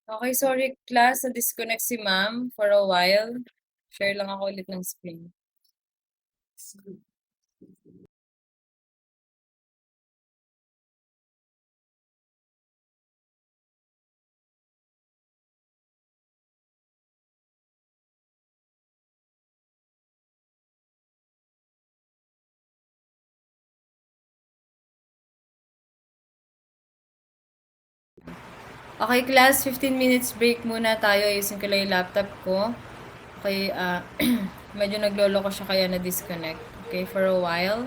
okay, sorry class, na-disconnect si ma'am for a while. Share lang ako ulit ng screen. Okay class, 15 minutes break muna tayo. Ayusin ko lang yung laptop ko. Okay, medyo nagloloko siya kaya na-disconnect. Okay, for a while.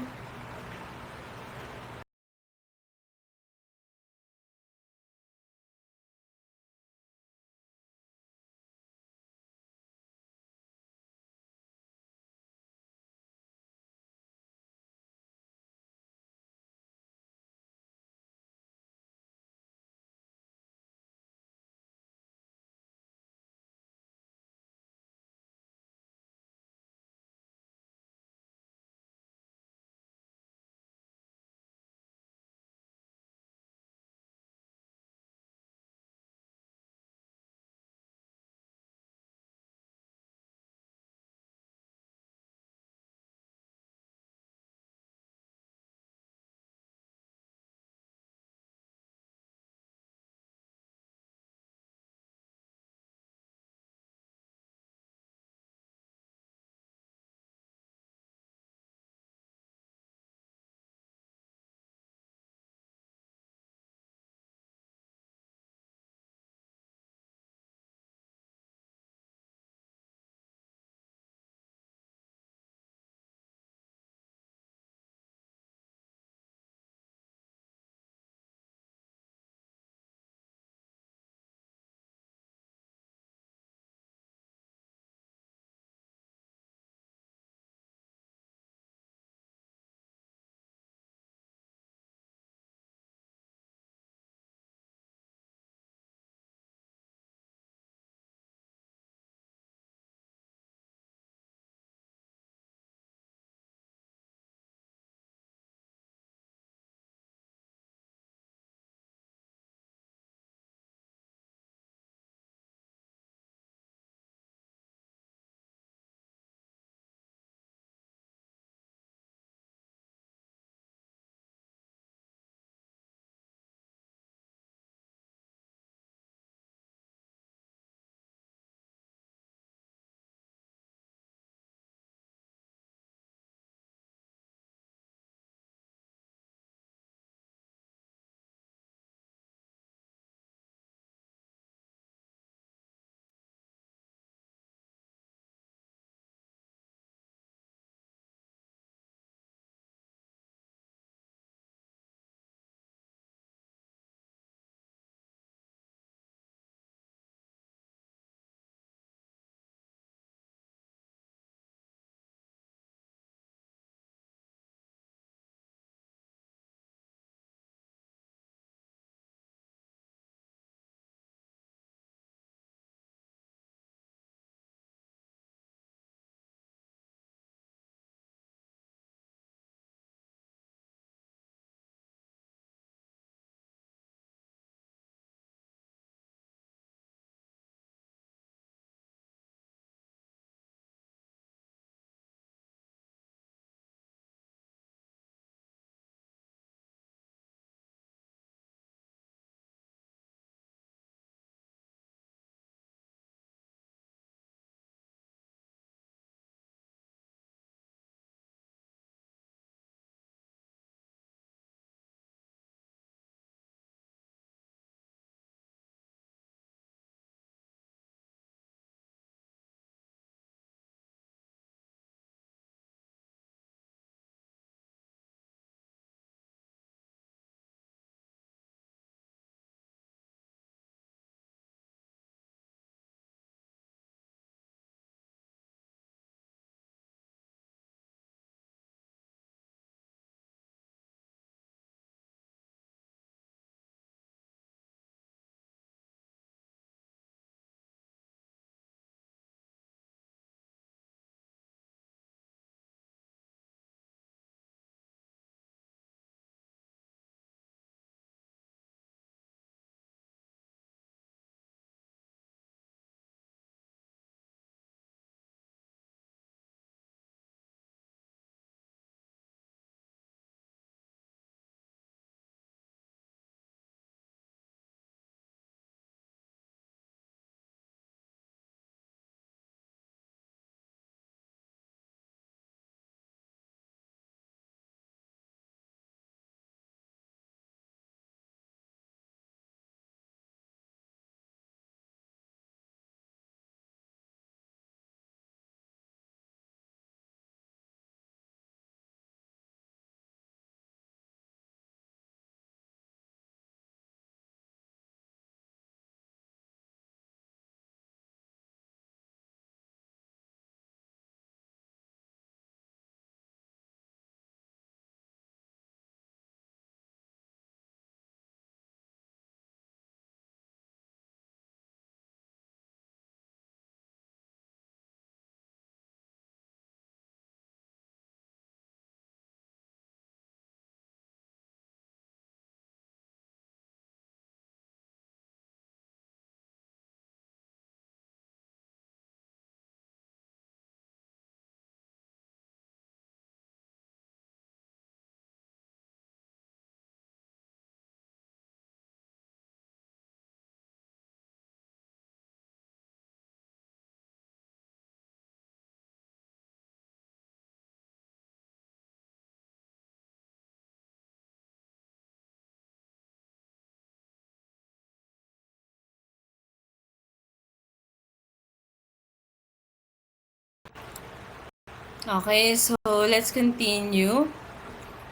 Okay, so let's continue.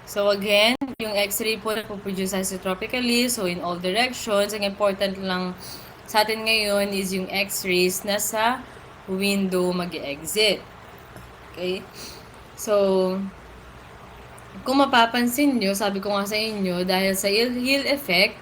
So again, yung X-ray po napoproduce isotropically, so in all directions. Ang important lang sa atin ngayon is yung X-rays na sa window mag-exit. Okay? So, kung mapapansin nyo, sabi ko nga sa inyo, dahil sa Hill effect,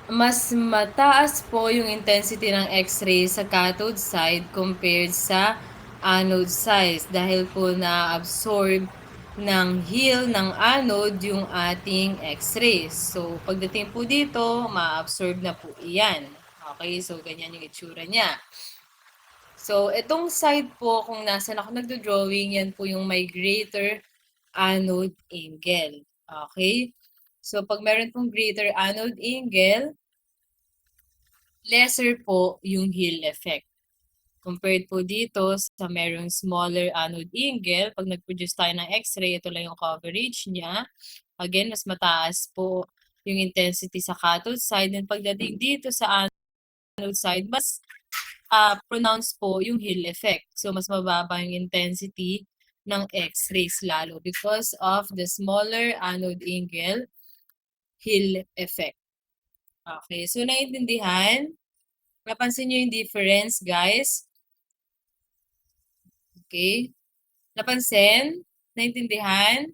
mas mataas po yung intensity ng X-ray sa cathode side compared sa anode side dahil po na-absorb ng Hill ng anode yung ating X-rays. So, pagdating po dito, ma-absorb na po iyan. Okay, so ganyan yung itsura niya. So, itong side po, kung nasan ako nagdo-drawing, yan po yung may greater anode angle. Okay? So, pag meron pong greater anode angle, lesser po yung Hill effect. Compared po dito sa merong smaller anode angle, pag nag-produce tayo ng X-ray, ito lang yung coverage niya. Again, mas mataas po yung intensity sa cathode side. And pagdating dito sa anode side, mas pronounced po yung Hill effect. So, mas mababa yung intensity ng X-rays lalo because of the smaller anode angle Hill effect. Okay, so naiintindihan? Napansin nyo yung difference, guys? Okay? Napansin? Naintindihan?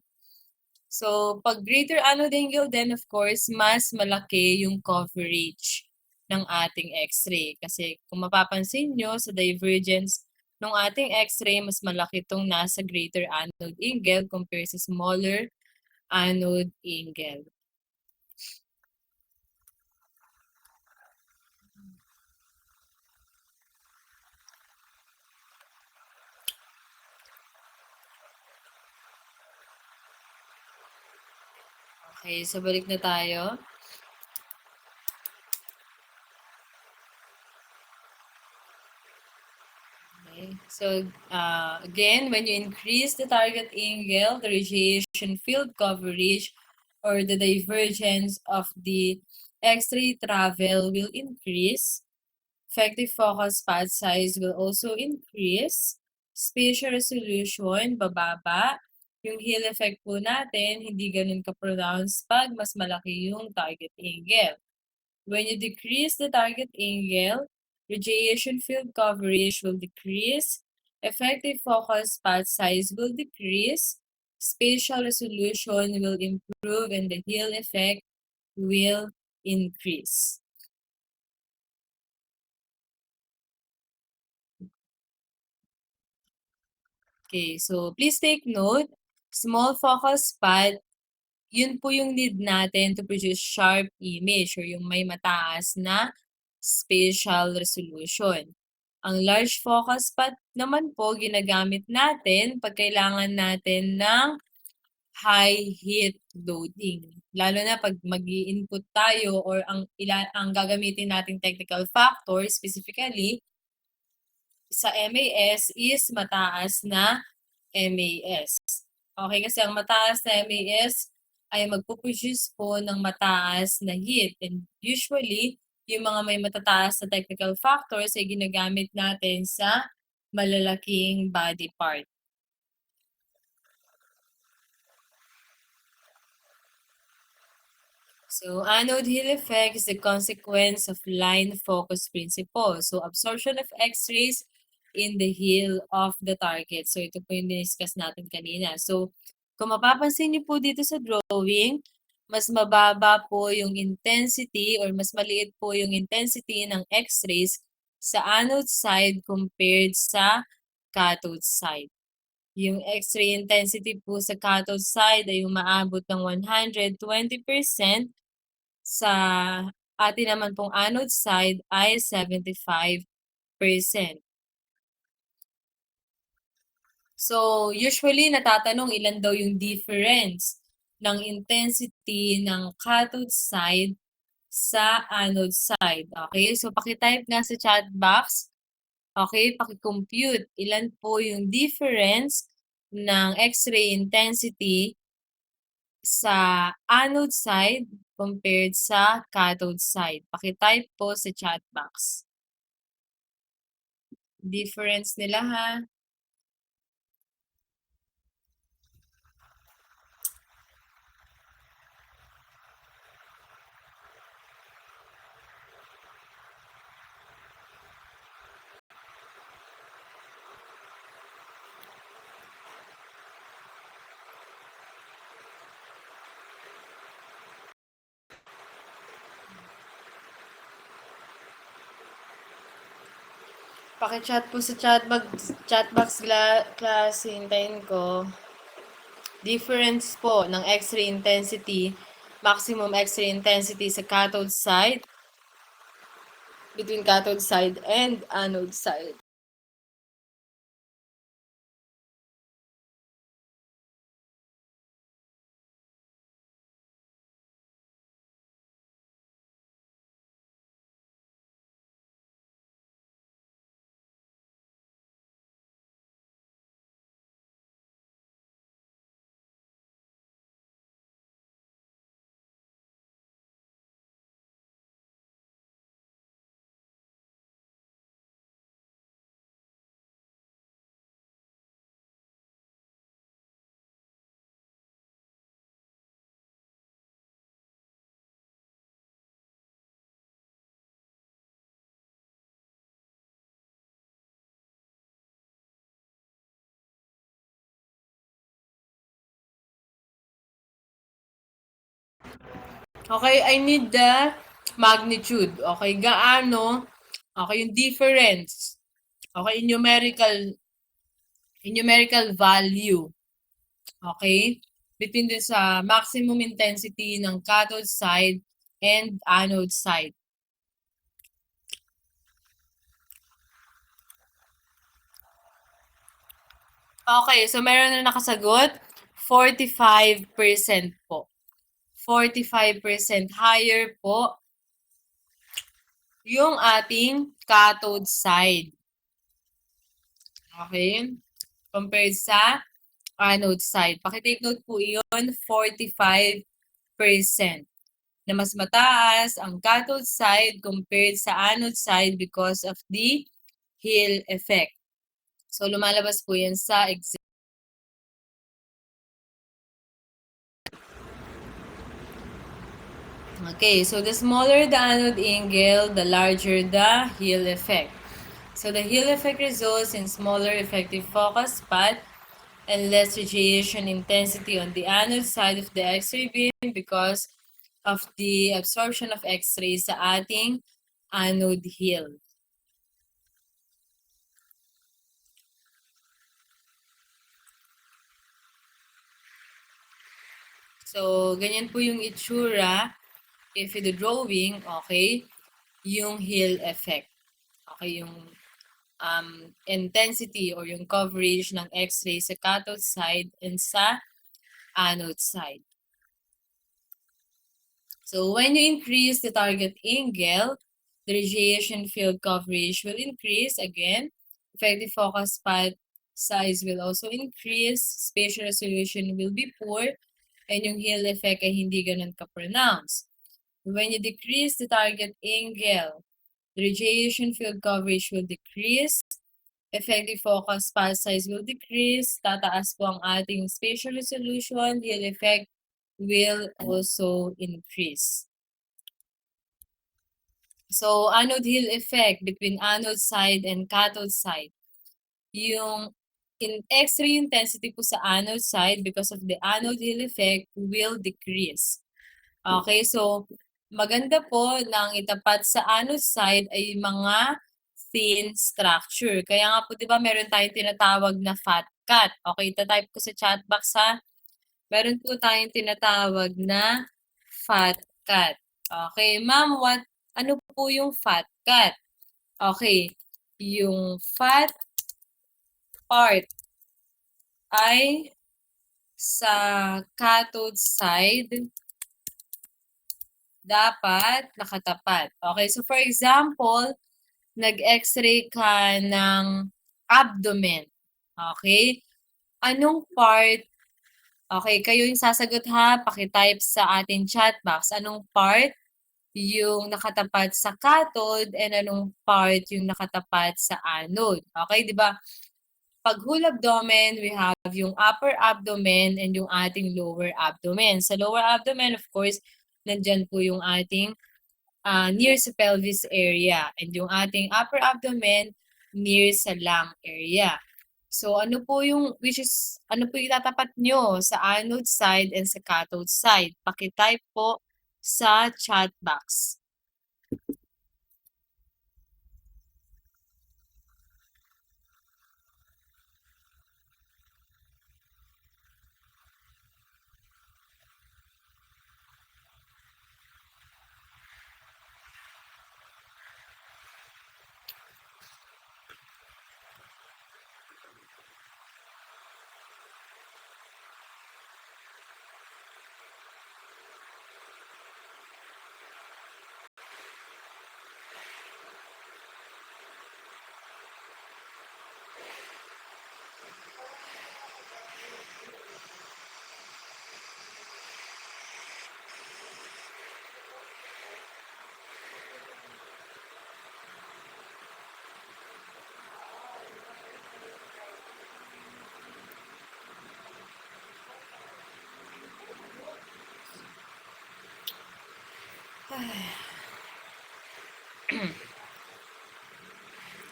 So, pag greater anode angle, then of course, mas malaki yung coverage ng ating X-ray. Kasi kung mapapansin nyo sa divergence ng ating X-ray, mas malaki itong nasa greater anode angle compared sa smaller anode angle. Okay, so balik na tayo. Okay. So, again, when you increase the target angle, the radiation field coverage or the divergence of the X-ray travel will increase. Effective focus path size will also increase. Spatial resolution, bababa. Yung Hill effect po natin, hindi ganun ka-pronounced pag mas malaki yung target angle. When you decrease the target angle, radiation field coverage will decrease, effective focus path size will decrease, spatial resolution will improve, and the Hill effect will increase. Okay, so please take note, small focus path, yun po yung need natin to produce sharp image or yung may mataas na spatial resolution. Ang large focus path naman po ginagamit natin pag kailangan natin ng high heat loading. Lalo na pag mag-i-input tayo or ang gagamitin nating technical factor specifically sa MAS is mataas na MAS. Okay, kasi ang mataas na MAS ay magpuproduce po ng mataas na heat. And usually, yung mga may matataas na technical factors ay ginagamit natin sa malalaking body part. So, anode Hill effect is the consequence of line focus principle. So, absorption of X-rays in the hill of the target. So, ito po yung diniscuss natin kanina. So, kung mapapansin niyo po dito sa drawing, mas mababa po yung intensity or mas maliit po yung intensity ng X-rays sa anode side compared sa cathode side. Yung X-ray intensity po sa cathode side ay umaabot ng 120%. Sa atin naman pong anode side ay 75%. So, usually natatanong ilan daw yung difference ng intensity ng cathode side sa anode side. Okay, so pakitype nga sa chat box. Okay, pakicompute ilan po yung difference ng X-ray intensity sa anode side compared sa cathode side. Pakitype po sa chat box. Difference nila ha. Paki-chat po sa chatbox class, hintayin ko. Difference po ng X-ray intensity, maximum X-ray intensity sa cathode side, between cathode side and anode side. Okay, I need the magnitude. Okay, gaano? Okay, yung difference. Okay, in numerical value. Okay? Between dun sa maximum intensity ng cathode side and anode side. Okay, so meron na nakasagot. 45% po. 45% higher po yung ating cathode side. Okay? Compared sa anode side. Pakitake note po yun, 45% na mas mataas ang cathode side compared sa anode side because of the Hill effect. So, lumalabas po yan sa exam. Okay, so the smaller the anode angle, the larger the Hill effect. So, the Hill effect results in smaller effective focus path and less radiation intensity on the anode side of the X-ray beam because of the absorption of X-rays sa ating anode hill. So, ganyan po yung itsura if the drawing, okay, yung Hill effect. Okay, yung intensity or yung coverage ng X-ray sa cathode side and sa anode side. So, when you increase the target angle, the radiation field coverage will increase again. Effective focus path size will also increase. Spatial resolution will be poor. And yung Hill effect ay hindi ganun ka-pronounce. When you decrease the target angle, the radiation field coverage will decrease. Effective focus path size will decrease. Tataas po ang ating spatial resolution. Hill effect will also increase. So, anode Hill effect between anode side and cathode side. Yung X-ray intensity po sa anode side because of the anode Hill effect will decrease. Okay, so maganda po nang itapat sa anode side ay mga thin structure. Kaya nga po 'di ba meron tayong tinatawag na fat cut. Okay, ita-type ko sa chat box ha. Meron po tayong tinatawag na fat cut. Okay, ma'am, ano po yung fat cut? Okay, yung fat part ay sa cathode side dapat nakatapat. Okay, so for example, nag-x-ray ka ng abdomen. Okay? Anong part? Okay, kayo yung sasagot ha. Pakitype sa ating chat box. Anong part yung nakatapat sa cathode and anong part yung nakatapat sa anode. Okay, di ba? Pag whole abdomen, we have yung upper abdomen and yung ating lower abdomen. Sa lower abdomen, of course, nandyan po yung ating near sa pelvis area and yung ating upper abdomen near sa lung area. So ano po yung itatapat nyo sa anode side and sa cathode side? Paki-type po sa chat box.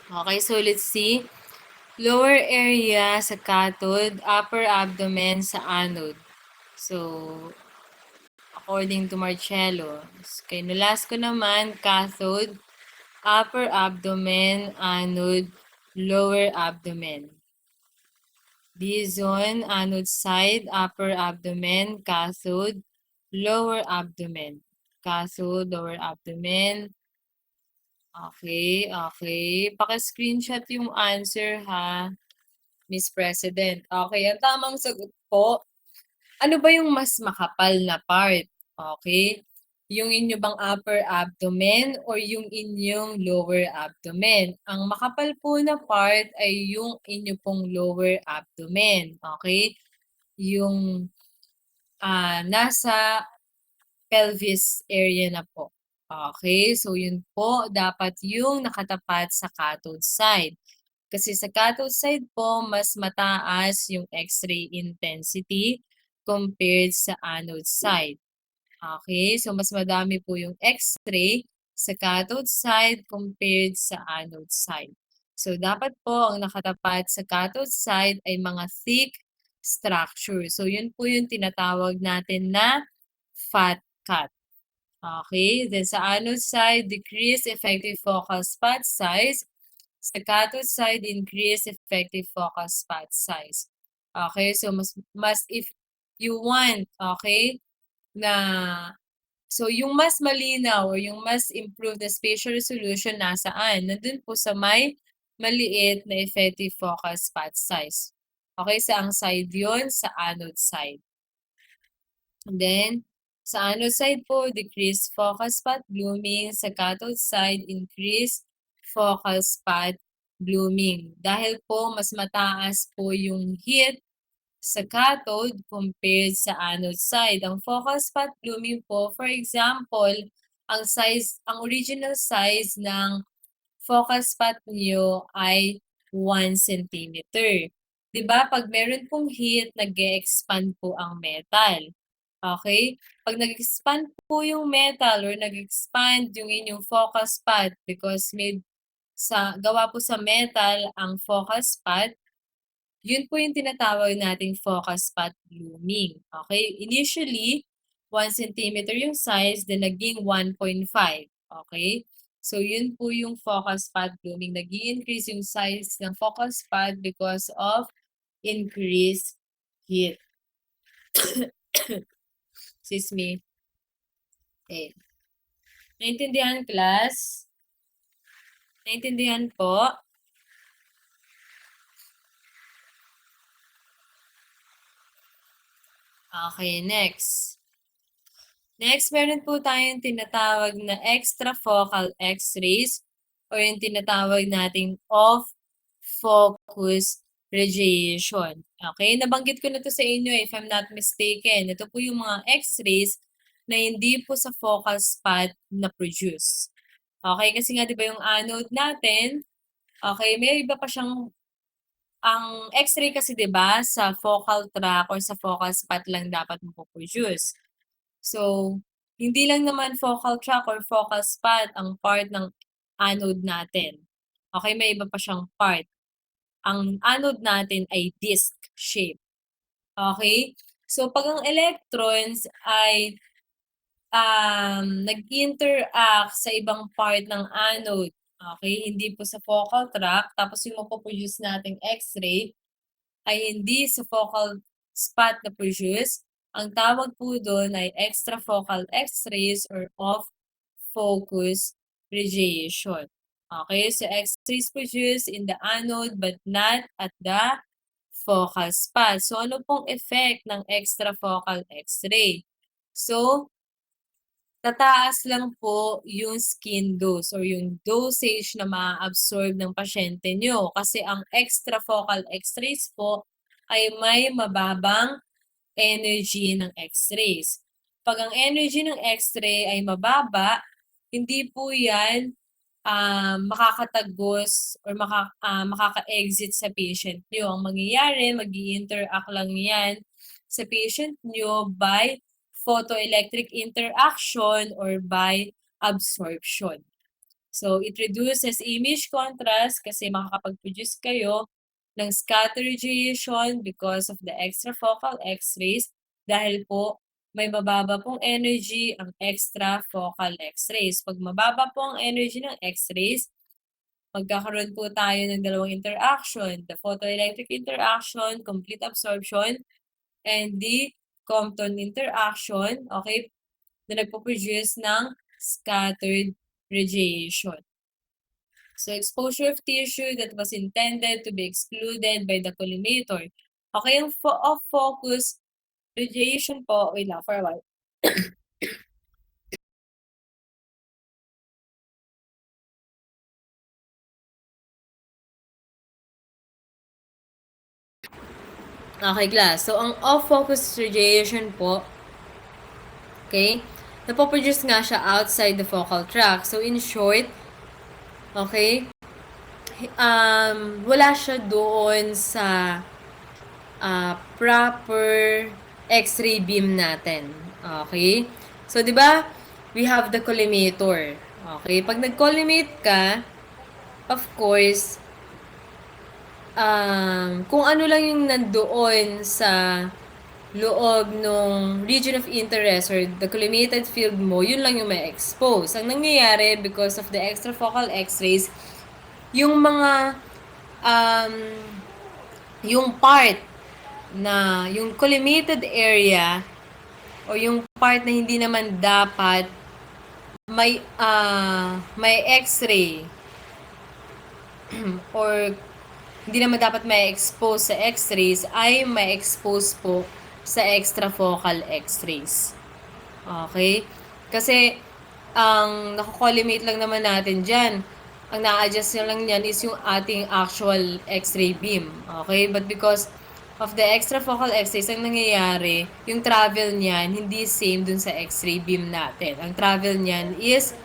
Okay, so let's see. Lower area sa cathode, upper abdomen sa anode. So, according to Marcello. Okay, nulas ko naman, cathode, upper abdomen, anode, lower abdomen. Dizon, anode side, upper abdomen, cathode, lower abdomen. Cathode, lower abdomen. Okay, okay. Paki-screenshot yung answer ha, Miss President. Okay, ang tamang sagot po, ano ba yung mas makapal na part? Okay? Yung inyo bang upper abdomen or yung inyong lower abdomen? Ang makapal po na part ay yung inyo pong lower abdomen. Okay? Yung nasa pelvis area na po. Okay? So, yun po dapat yung nakatapat sa cathode side. Kasi sa cathode side po, mas mataas yung X-ray intensity compared sa anode side. Okay? So, mas madami po yung X-ray sa cathode side compared sa anode side. So, dapat po ang nakatapat sa cathode side ay mga thick structure. So, yun po yung tinatawag natin na fat cut. Okay? Then sa anode side, decrease effective focal spot size. Sa cathode side, increase effective focal spot size. Okay? So, mas if you want, okay, na so yung mas malinaw or yung mas improved na spatial resolution nasaan? Nandun po sa may maliit na effective focal spot size. Okay, saang side yon? Sa anode side. And then, sa anode side po, decrease focal spot blooming. Sa cathode side, increase focal spot blooming. Dahil po, mas mataas po yung heat sa cathode compared sa anode side. Ang focal spot blooming po, for example, ang original size ng focal spot niyo ay 1 centimeter. 'Di ba? Pag meron pong heat, nag-e-expand po ang metal. Okay? Pag nag-expand po yung metal or nag-expand yung inyong focal spot because gawa po sa metal ang focal spot, yun po yung tinatawag nating focal spot blooming. Okay? Initially, 1 centimeter yung size, then naging 1.5. Okay? So, yun po yung focal spot blooming. Nag-i-increase yung size ng focal spot because of increased heat. Excuse me. Okay. Naintindihan, class? Naintindihan po? Okay, next. Next, meron po tayong tinatawag na extrafocal X-rays or yung tinatawag nating off-focus radiation. Okay, nabanggit ko na to sa inyo if I'm not mistaken. Ito po yung mga X-rays na hindi po sa focal spot na produce. Okay, kasi nga 'di ba yung anode natin, okay, may iba pa siyang ang X-ray kasi 'di ba sa focal tract or sa focal spot lang dapat mapo-produce. So, hindi lang naman focal tract or focal spot ang part ng anode natin. Okay, may iba pa siyang part. Ang anode natin ay disc shape. Okay? So, pag ang electrons ay nag-interact sa ibang part ng anode, okay, hindi po sa focal tract, tapos yung mapoproduce nating X-ray ay hindi sa focal spot na produce, ang tawag po doon ay extrafocal X-rays or off-focus radiation. Okay, so X-rays produced in the anode but not at the focal spot. So, ano pong effect ng extrafocal X-ray? So, tataas lang po yung skin dose or yung dosage na ma-absorb ng pasyente nyo. Kasi ang extrafocal X-rays po ay may mababang energy ng X-rays. Pag ang energy ng X-ray ay mababa, hindi po yan makakatagos or makaka-exit sa patient nyo. Ang mangyayari, mag-i-interact lang yan sa patient nyo by photoelectric interaction or by absorption. So, it reduces image contrast kasi makakapag-produce kayo ng scatter radiation because of the extrafocal X-rays dahil po may mababa pong energy ang extrafocal X-rays. Pag mababa po ang energy ng X-rays, magkakaroon po tayo ng dalawang interaction, the photoelectric interaction, complete absorption, and the Compton interaction, okay, na nagpo-produce ng scattered radiation. So, exposure of tissue that was intended to be excluded by the collimator. Okay, yung off-focus radiation po, wait lang for a while. Okay, class. So, ang off-focus radiation po, okay, napoproduce nga siya outside the focal tract. So, in short, okay, wala siya doon sa proper X-ray beam natin. Okay? So, di ba, we have the collimator. Okay? Pag nag-collimate ka, of course, kung ano lang yung nandoon sa loob ng region of interest or the collimated field mo, yun lang yung may expose. Ang nangyayari because of the extrafocal X-rays, yung mga yung part na yung collimated area o yung part na hindi naman dapat may X-ray or hindi naman dapat may expose sa X-rays ay may expose po sa extrafocal X-rays. Okay? Kasi ang nako-collimate lang naman natin dyan, ang na-adjust lang yan is yung ating actual X-ray beam. Okay? But because of the extrafocal X-rays, ang nangyayari, yung travel niyan, hindi same dun sa X-ray beam natin. Ang travel niyan is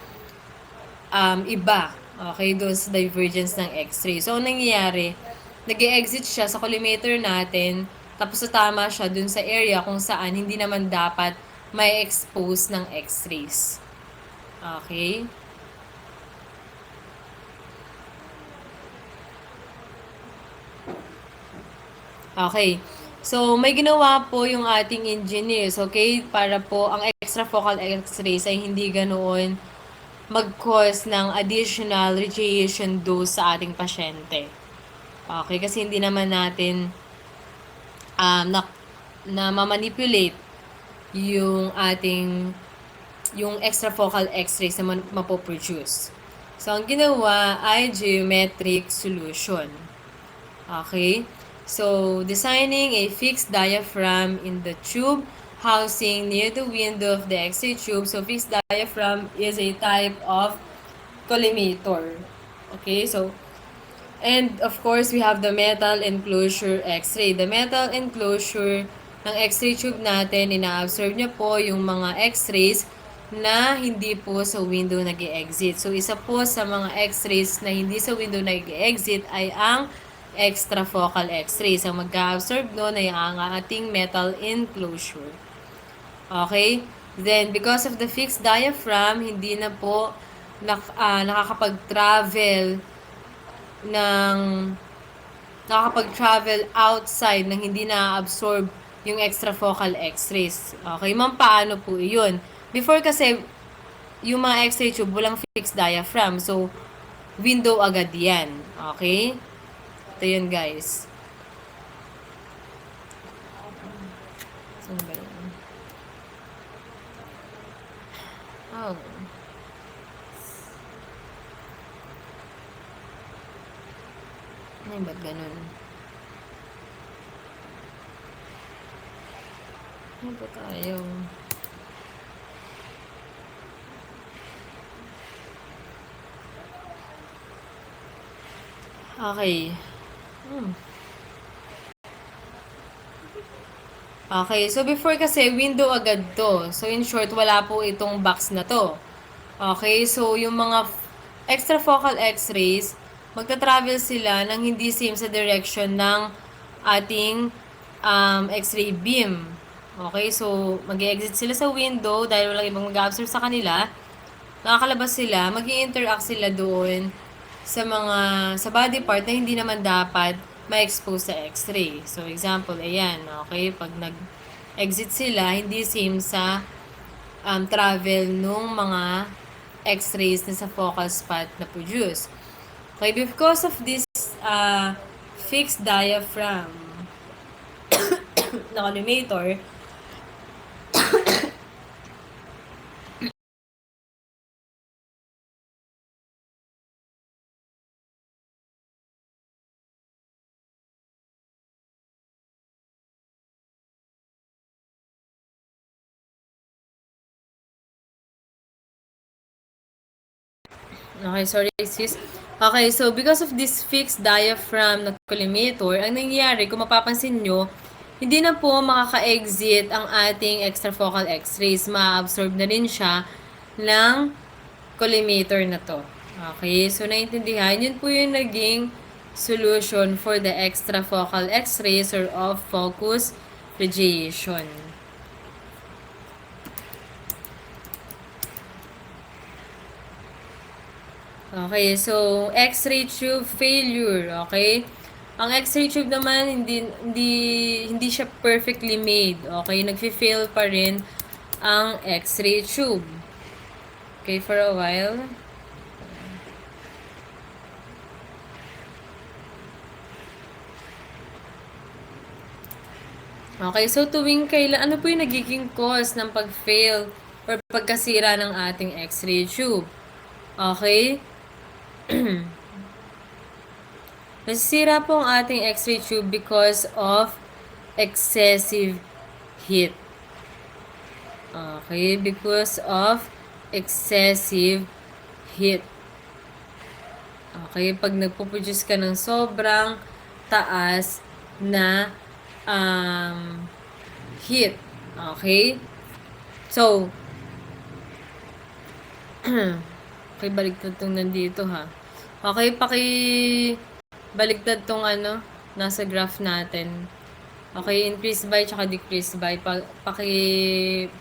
iba. Okay? Doon sa divergence ng X-ray. So, ang nangyayari, nag-e-exit siya sa collimator natin, tapos tama siya dun sa area kung saan hindi naman dapat may expose ng X-rays. Okay? Okay. So, may ginawa po yung ating engineers, okay? Para po ang extrafocal X-rays ay hindi ganoon mag-cause ng additional radiation dose sa ating pasyente. Okay, kasi hindi naman natin na ma-manipulate yung yung extrafocal X-rays na mapoproduce. So, ang ginawa ay geometric solution. Okay? So, designing a fixed diaphragm in the tube housing near the window of the X-ray tube. So, fixed diaphragm is a type of collimator. Okay? So, and of course, we have the metal enclosure X-ray. The metal enclosure ng X-ray tube natin, ina-absorb niya po yung mga X-rays na hindi po sa window nag-e-exit. So, isa po sa mga X-rays na hindi sa window nag-e-exit ay ang extrafocal X-rays. Ang mag-absorb doon ay ang ating metal enclosure. Okay? Then, because of the fixed diaphragm, hindi na po nakakapag-travel outside nang hindi na-absorb yung extrafocal X-rays. Okay, ma'am, paano po yun? Before kasi, yung mga X-ray tube, walang fixed diaphragm. So, window agad yan. Okay? Ito yun, guys. Saan ba yun? Oh. Ay, ba't ganun? Ano ba tayo? Okay. Okay, so before kasi window agad to. So in short, wala po itong box na to. Okay, so yung mga extrafocal X-rays, magta-travel sila nang hindi same sa direction ng ating X-ray beam. Okay, so mag-e-exit sila sa window dahil walang ibang mag-absorb sa kanila. Nakakalabas sila, mag-i-interact sila doon sa body part na hindi naman dapat ma-expose sa X-ray. So, example, ayan, okay, pag nag-exit sila, hindi same sa travel nung mga X-rays na sa focal spot na produce. Okay, because of this fixed diaphragm na collimator, okay, sorry sis. Okay, so because of this fixed diaphragm na collimator, ang nangyayari, kung mapapansin nyo, hindi na po makaka-exit ang ating extrafocal x-rays. Ma-absorb na rin siya ng collimator na to. Okay, so naintindihan, yun po yung naging solution for the extrafocal x-rays or off-focus radiation. Okay, so X-ray tube failure, okay? Ang X-ray tube naman hindi siya perfectly made, okay? Nagfi-fail pa rin ang X-ray tube. Okay, for a while. Okay, so tuwing kailan, ano po yung nagiging cause ng pag-fail or pagkasira ng ating X-ray tube? Okay? Nasisira po ang ating X-ray tube because of excessive heat. Okay, because of excessive heat. Okay, pag nagpo-produce ka ng sobrang taas na heat. Okay? So, okay, baliktad tong nandito ha. Okay, baliktad tong nasa graph natin. Okay, increase by tsaka decrease by.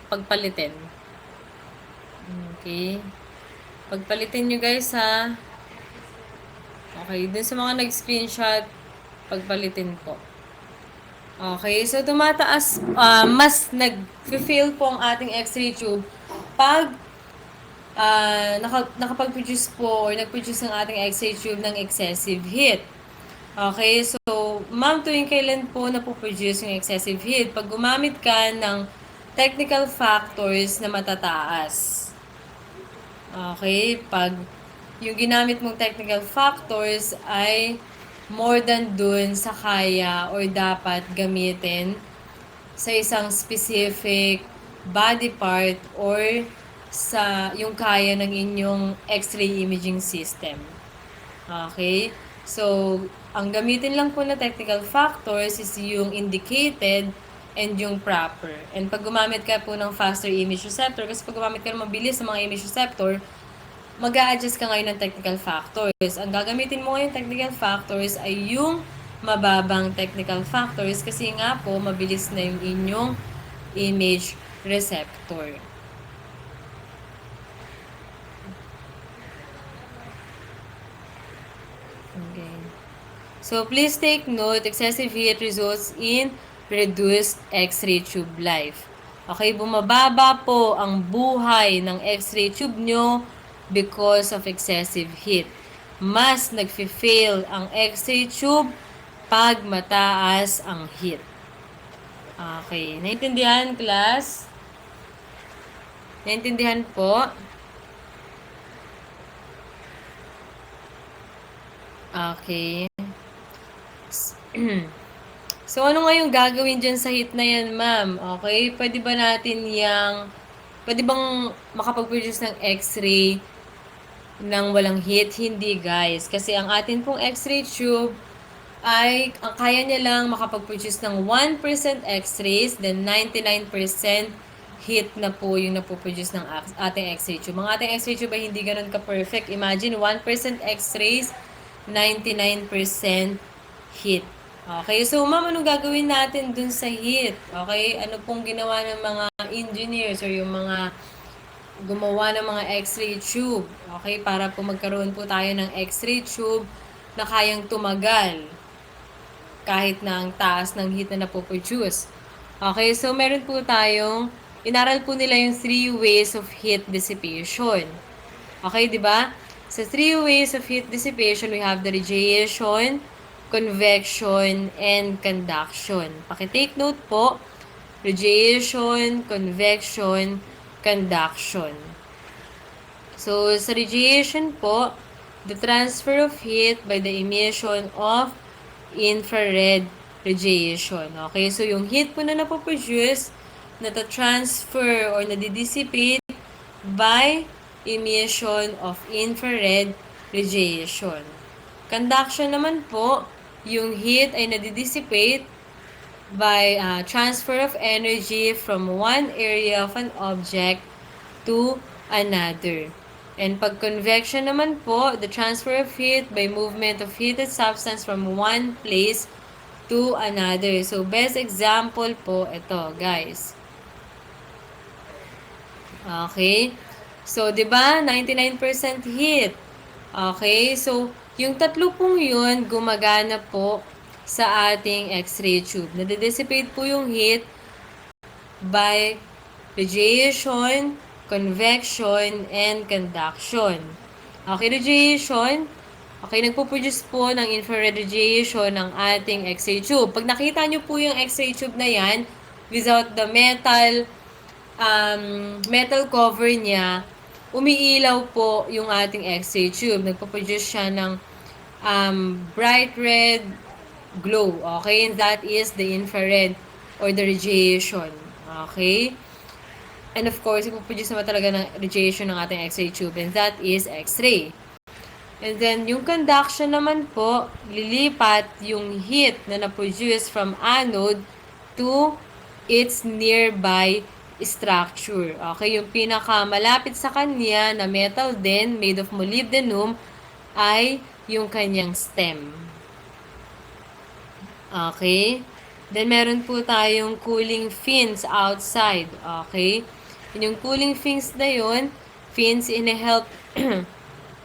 Pagpalitin. Okay. Pagpalitin nyo guys ha. Okay, dun sa mga nag-screenshot, pagpalitin po. Okay, so tumataas, mas nag-fail po ang ating X-ray tube pag nakapag-produce po or nag-produce ng ating X-ray tube ng excessive heat. Okay, so ma'am, tuwing kailan po napoproduce yung excessive heat? Pag gumamit ka ng technical factors na matataas. Okay, pag yung ginamit mong technical factors ay more than dun sa kaya or dapat gamitin sa isang specific body part or sa yung kaya ng inyong X-ray imaging system. Okay? So, ang gamitin lang po na technical factors is yung indicated and yung proper. And pag gumamit ka po ng faster image receptor, kasi pag gumamit ka ng mabilis sa mga image receptor, mag-a-adjust ka ngayon ng technical factors. Ang gagamitin mo ngayon technical factors ay yung mababang technical factors kasi nga po mabilis na yung inyong image receptor. Okay. So, please take note, excessive heat results in reduced X-ray tube life. Okay, bumababa po ang buhay ng X-ray tube nyo because of excessive heat. Mas nagfi-fail ang X-ray tube pag mataas ang heat. Okay, naintindihan class? Naintindihan po? Okay. So, ano nga yung gagawin dyan sa heat na yan, ma'am? Okay? Pwede bang makapag-produce ng X-ray ng walang heat? Hindi, guys. Kasi ang atin pong X-ray tube ay, ang kaya niya lang makapag-produce ng 1% X-rays, then 99% heat na po yung napoproduce ng ating X-ray tube. Ang ating X-ray tube ay hindi ganun ka-perfect. Imagine, 1% X-rays, 99% heat. Okay, so ma'am, anong gagawin natin dun sa heat? Okay, ano pong ginawa ng mga engineers or yung mga gumawa ng mga X-ray tube? Okay, para po magkaroon po tayo ng X-ray tube na kayang tumagal kahit na ang taas ng heat na napoproduce. Okay, so meron po tayong, inaral po nila yung 3 ways of heat dissipation. Okay, di ba? Sa 3 ways of heat dissipation, we have the radiation, convection, and conduction. Paki-take note po, radiation, convection, conduction. So, sa radiation po, the transfer of heat by the emission of infrared radiation. Okay, so yung heat po na napoproduce, nata-transfer or nadidissipate by emission of infrared radiation. Conduction naman po, yung heat ay nadidissipate by transfer of energy from one area of an object to another. And pag convection naman po, the transfer of heat by movement of heated substance from one place to another. So, best example po ito, guys. Okay? So, 'di ba? 99% heat. Okay? So, yung tatlo pong 'yun gumagana po sa ating X-ray tube. Nade-dissipate po yung heat by radiation, convection, and conduction. Okay, radiation. Okay, nagpo-produce po ng infrared radiation ng ating X-ray tube. Pag nakita nyo po yung X-ray tube na yan, without the metal cover niya, umiilaw po yung ating X-ray tube. Nagpo-produce siya ng bright red glow. Okay, and that is the infrared or the radiation. Okay? And of course, ipoproduce naman talaga ng radiation ng ating X-ray tube, and that is X-ray. And then, yung conduction naman po, lilipat yung heat na na-produce from anode to its nearby structure. Okay, yung pinakamalapit sa kanya na metal din, made of molybdenum, ay yung kanyang stem. Okay? Then, meron po tayong cooling fins outside. Okay? Yung cooling fins na yun, fins, ine-help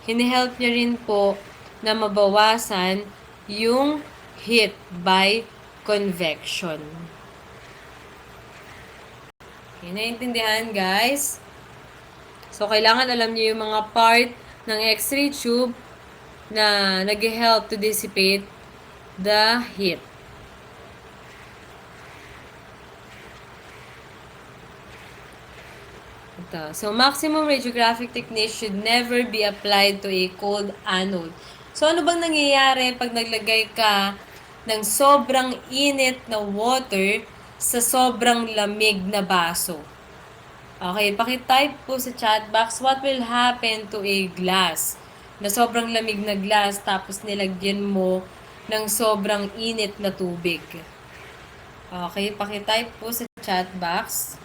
hine-help niya rin po na mabawasan yung heat by convection. Okay, naiintindihan guys? So, kailangan alam niyo yung mga part ng X-ray tube na nag-help to dissipate the heat. Ito. So, maximum radiographic technique should never be applied to a cold anode. So, ano bang nangyayari pag naglagay ka ng sobrang init na water sa sobrang lamig na baso? Okay, paki-type po sa chat box what will happen to a glass na sobrang lamig na glass tapos nilagyan mo ng sobrang init na tubig. Okay, paki-type po sa chat box.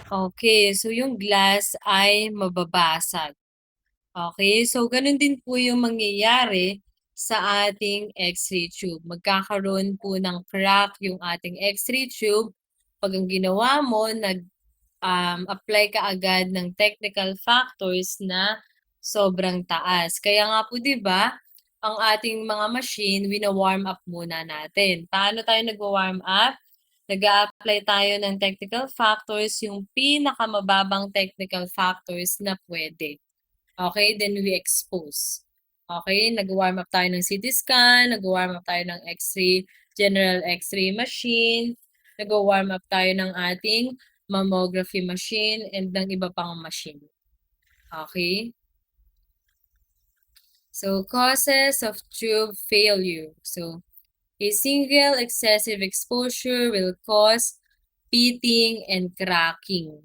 Okay, so yung glass ay mababasag. Okay, so ganun din po yung mangyayari sa ating X-ray tube. Magkakaroon po ng crack yung ating X-ray tube pag ang ginawa mo, apply ka agad ng technical factors na sobrang taas. Kaya nga po 'di ba, ang ating mga machine, wina-warm up muna natin. Paano tayo nagwa-warm up? Nag-a-apply tayo ng technical factors, yung pinakamababang technical factors na pwede. Okay, then we expose. Okay, nag-warm up tayo ng CT scan, nag-warm up tayo ng X-ray, general X-ray machine, nag-warm up tayo ng ating mammography machine, and ng iba pang machine. Okay? So, causes of tube failure. So, a single excessive exposure will cause pitting and cracking.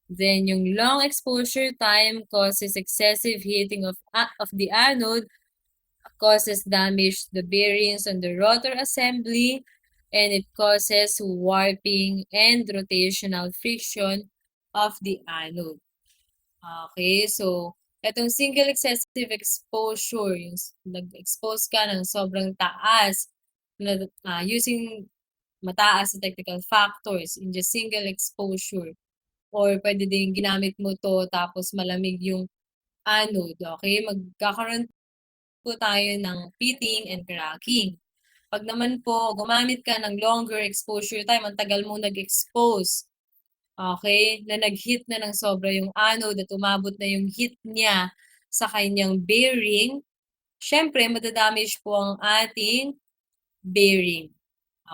Then, yung long exposure time causes excessive heating of the anode, causes damage to the bearings on the rotor assembly, and it causes warping and rotational friction of the anode. Okay, so itong single excessive exposure, yung nag-expose ka ng sobrang taas using mataas na technical factors in just single exposure, or pwede din ginamit mo to tapos malamig yung anode, okay? Magkakaroon po tayo ng pitting and cracking. Pag naman po gumamit ka ng longer exposure time, ang tagal mo nag-expose, okay, na nag-heat na ng sobra yung anode at umabot na yung heat niya sa kanyang bearing, syempre madadamage po ang ating bearing.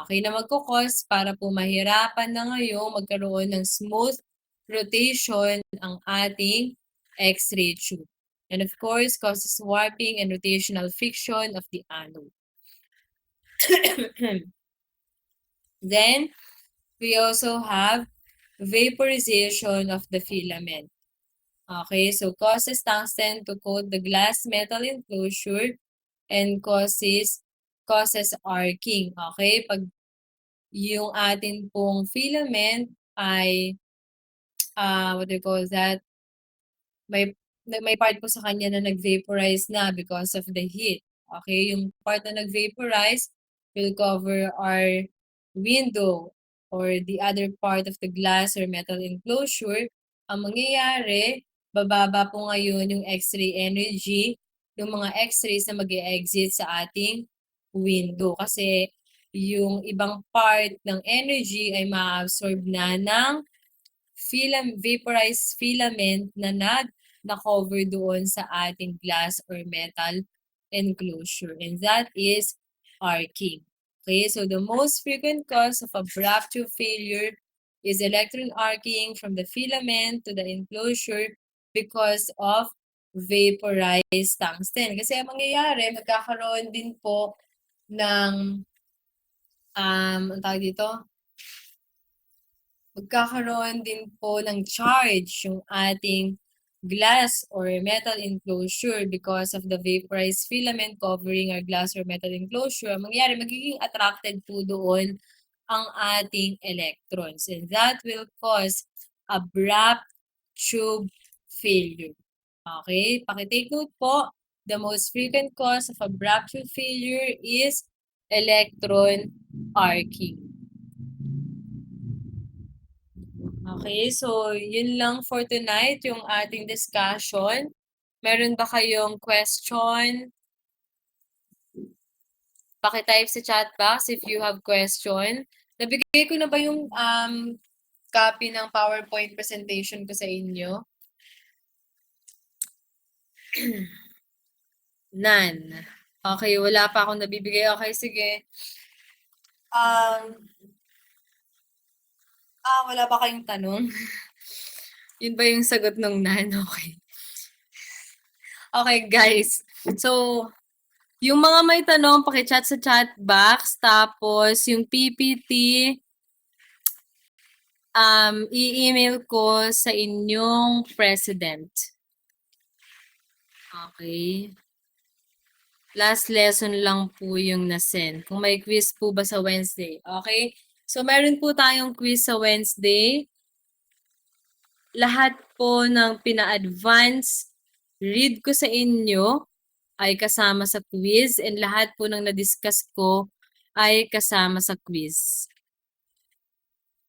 Okay, na magkukos para po mahirapan na ngayon magkaroon ng smooth rotation ang ating X-ray tube. And of course, causes warping and rotational friction of the anode. Then, we also have vaporization of the filament. Okay, so causes tungsten to coat the glass metal enclosure and causes arcing. Okay, pag yung atin pong filament ay, what do you call that? May part po sa kanya na nag-vaporize na because of the heat. Okay, yung part na nag-vaporize will cover our window or the other part of the glass or metal enclosure. Ang mangyayari, bababa po ngayon yung X-ray energy, yung mga X-rays na mag-e-exit sa ating window. Kasi yung ibang part ng energy ay ma-absorb na ng vaporized filament na na-cover doon sa ating glass or metal enclosure. And that is arcing. Okay, so the most frequent cause of abrupt tube failure is electron arcing from the filament to the enclosure because of vaporized tungsten. Kasi ang mangyayari, magkakaroon din po ng, ang tawag dito, magkakaroon din po ng charge yung ating glass or metal enclosure because of the vaporized filament covering our glass or metal enclosure. Ang mangyayari, magiging attracted po doon ang ating electrons, and that will cause abrupt tube failure. Okay, pakitake note po, the most frequent cause of abrupt tube failure is electron arcing. Okay, so yun lang for tonight, yung ating discussion. Meron ba kayong question? Paki-type sa chat box if you have question. Nabigay ko na ba yung copy ng PowerPoint presentation ko sa inyo? None. Okay, wala pa akong nabibigay. Okay, sige. Wala ba kayong tanong? Yun ba yung sagot ng none? Okay. Okay, guys. So, yung mga may tanong, paki-chat sa chat box. Tapos, yung PPT, i-email ko sa inyong president. Okay. Last lesson lang po yung na-send. Kung may quiz po ba sa Wednesday. Okay? So, meron po tayong quiz sa Wednesday. Lahat po ng pina-advance read ko sa inyo ay kasama sa quiz, and lahat po ng na-discuss ko ay kasama sa quiz.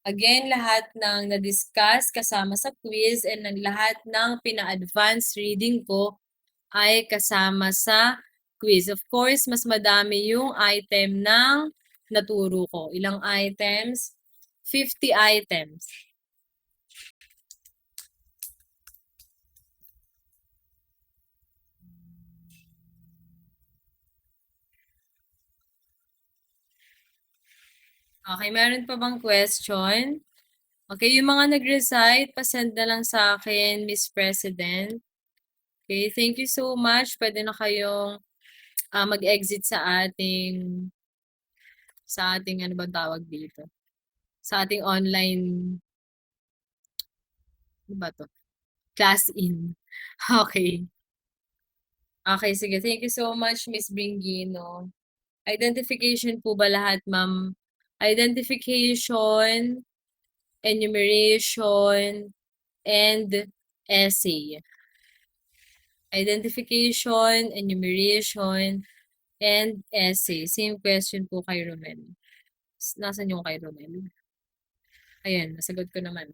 Again, lahat ng na-discuss kasama sa quiz, and lahat ng pina-advance reading ko ay kasama sa quiz. Of course, mas madami yung item ng naturo ko. Ilang items? 50 items. Okay, meron pa bang question? Okay, yung mga nag-recite, pasend na lang sa akin, Miss President. Okay, thank you so much. Pwede na kayong mag-exit sa ating ano ba tawag dito? Sa ating online, ano ba to? Class in. Okay. Okay, sige. Thank you so much, Miss Bringino. Identification po ba lahat, ma'am? Identification, enumeration, and essay. Identification, enumeration, and essay. Same question po kay Romel. Nasaan yung kay Romel? Ayan, nasagot ko naman.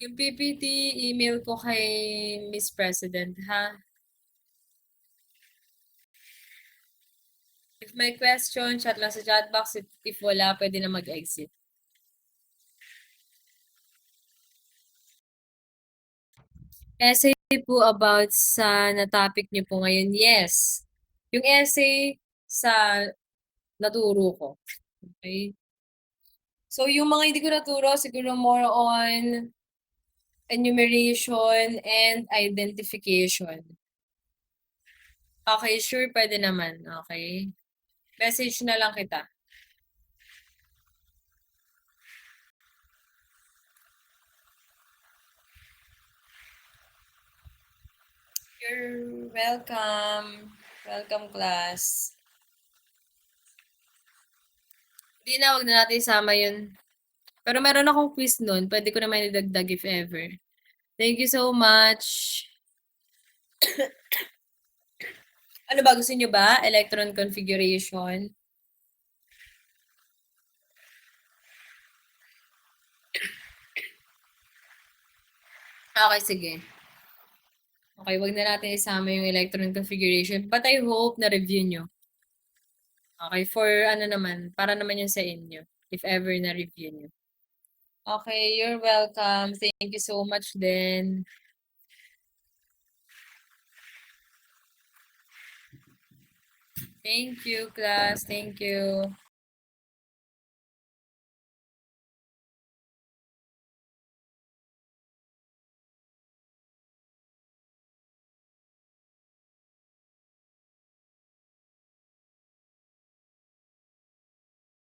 Yung PPT, email ko kay Miss President, ha? If may question, chat lang sa chat box. If wala, pwede na mag-exit. Essay po about sa na-topic niyo po ngayon. Yes. Yung essay sa naturo ko. Okay? So, yung mga hindi ko naturo, siguro more on enumeration and identification. Okay, sure, pwede naman. Okay. Message na lang kita. You're welcome. Welcome, class. Hindi na, wag na natin isama yun. Pero meron akong quiz nun. Pwede ko naman idagdag if ever. Thank you so much. Ano ba, gusto nyo ba? Electron configuration? Okay, sige. Okay, wag na natin isama yung electron configuration. But I hope na-review nyo. Okay, for ano naman, para naman yun sa inyo. If ever na-review nyo. Okay, you're welcome. Thank you so much then. Thank you, class. Thank you.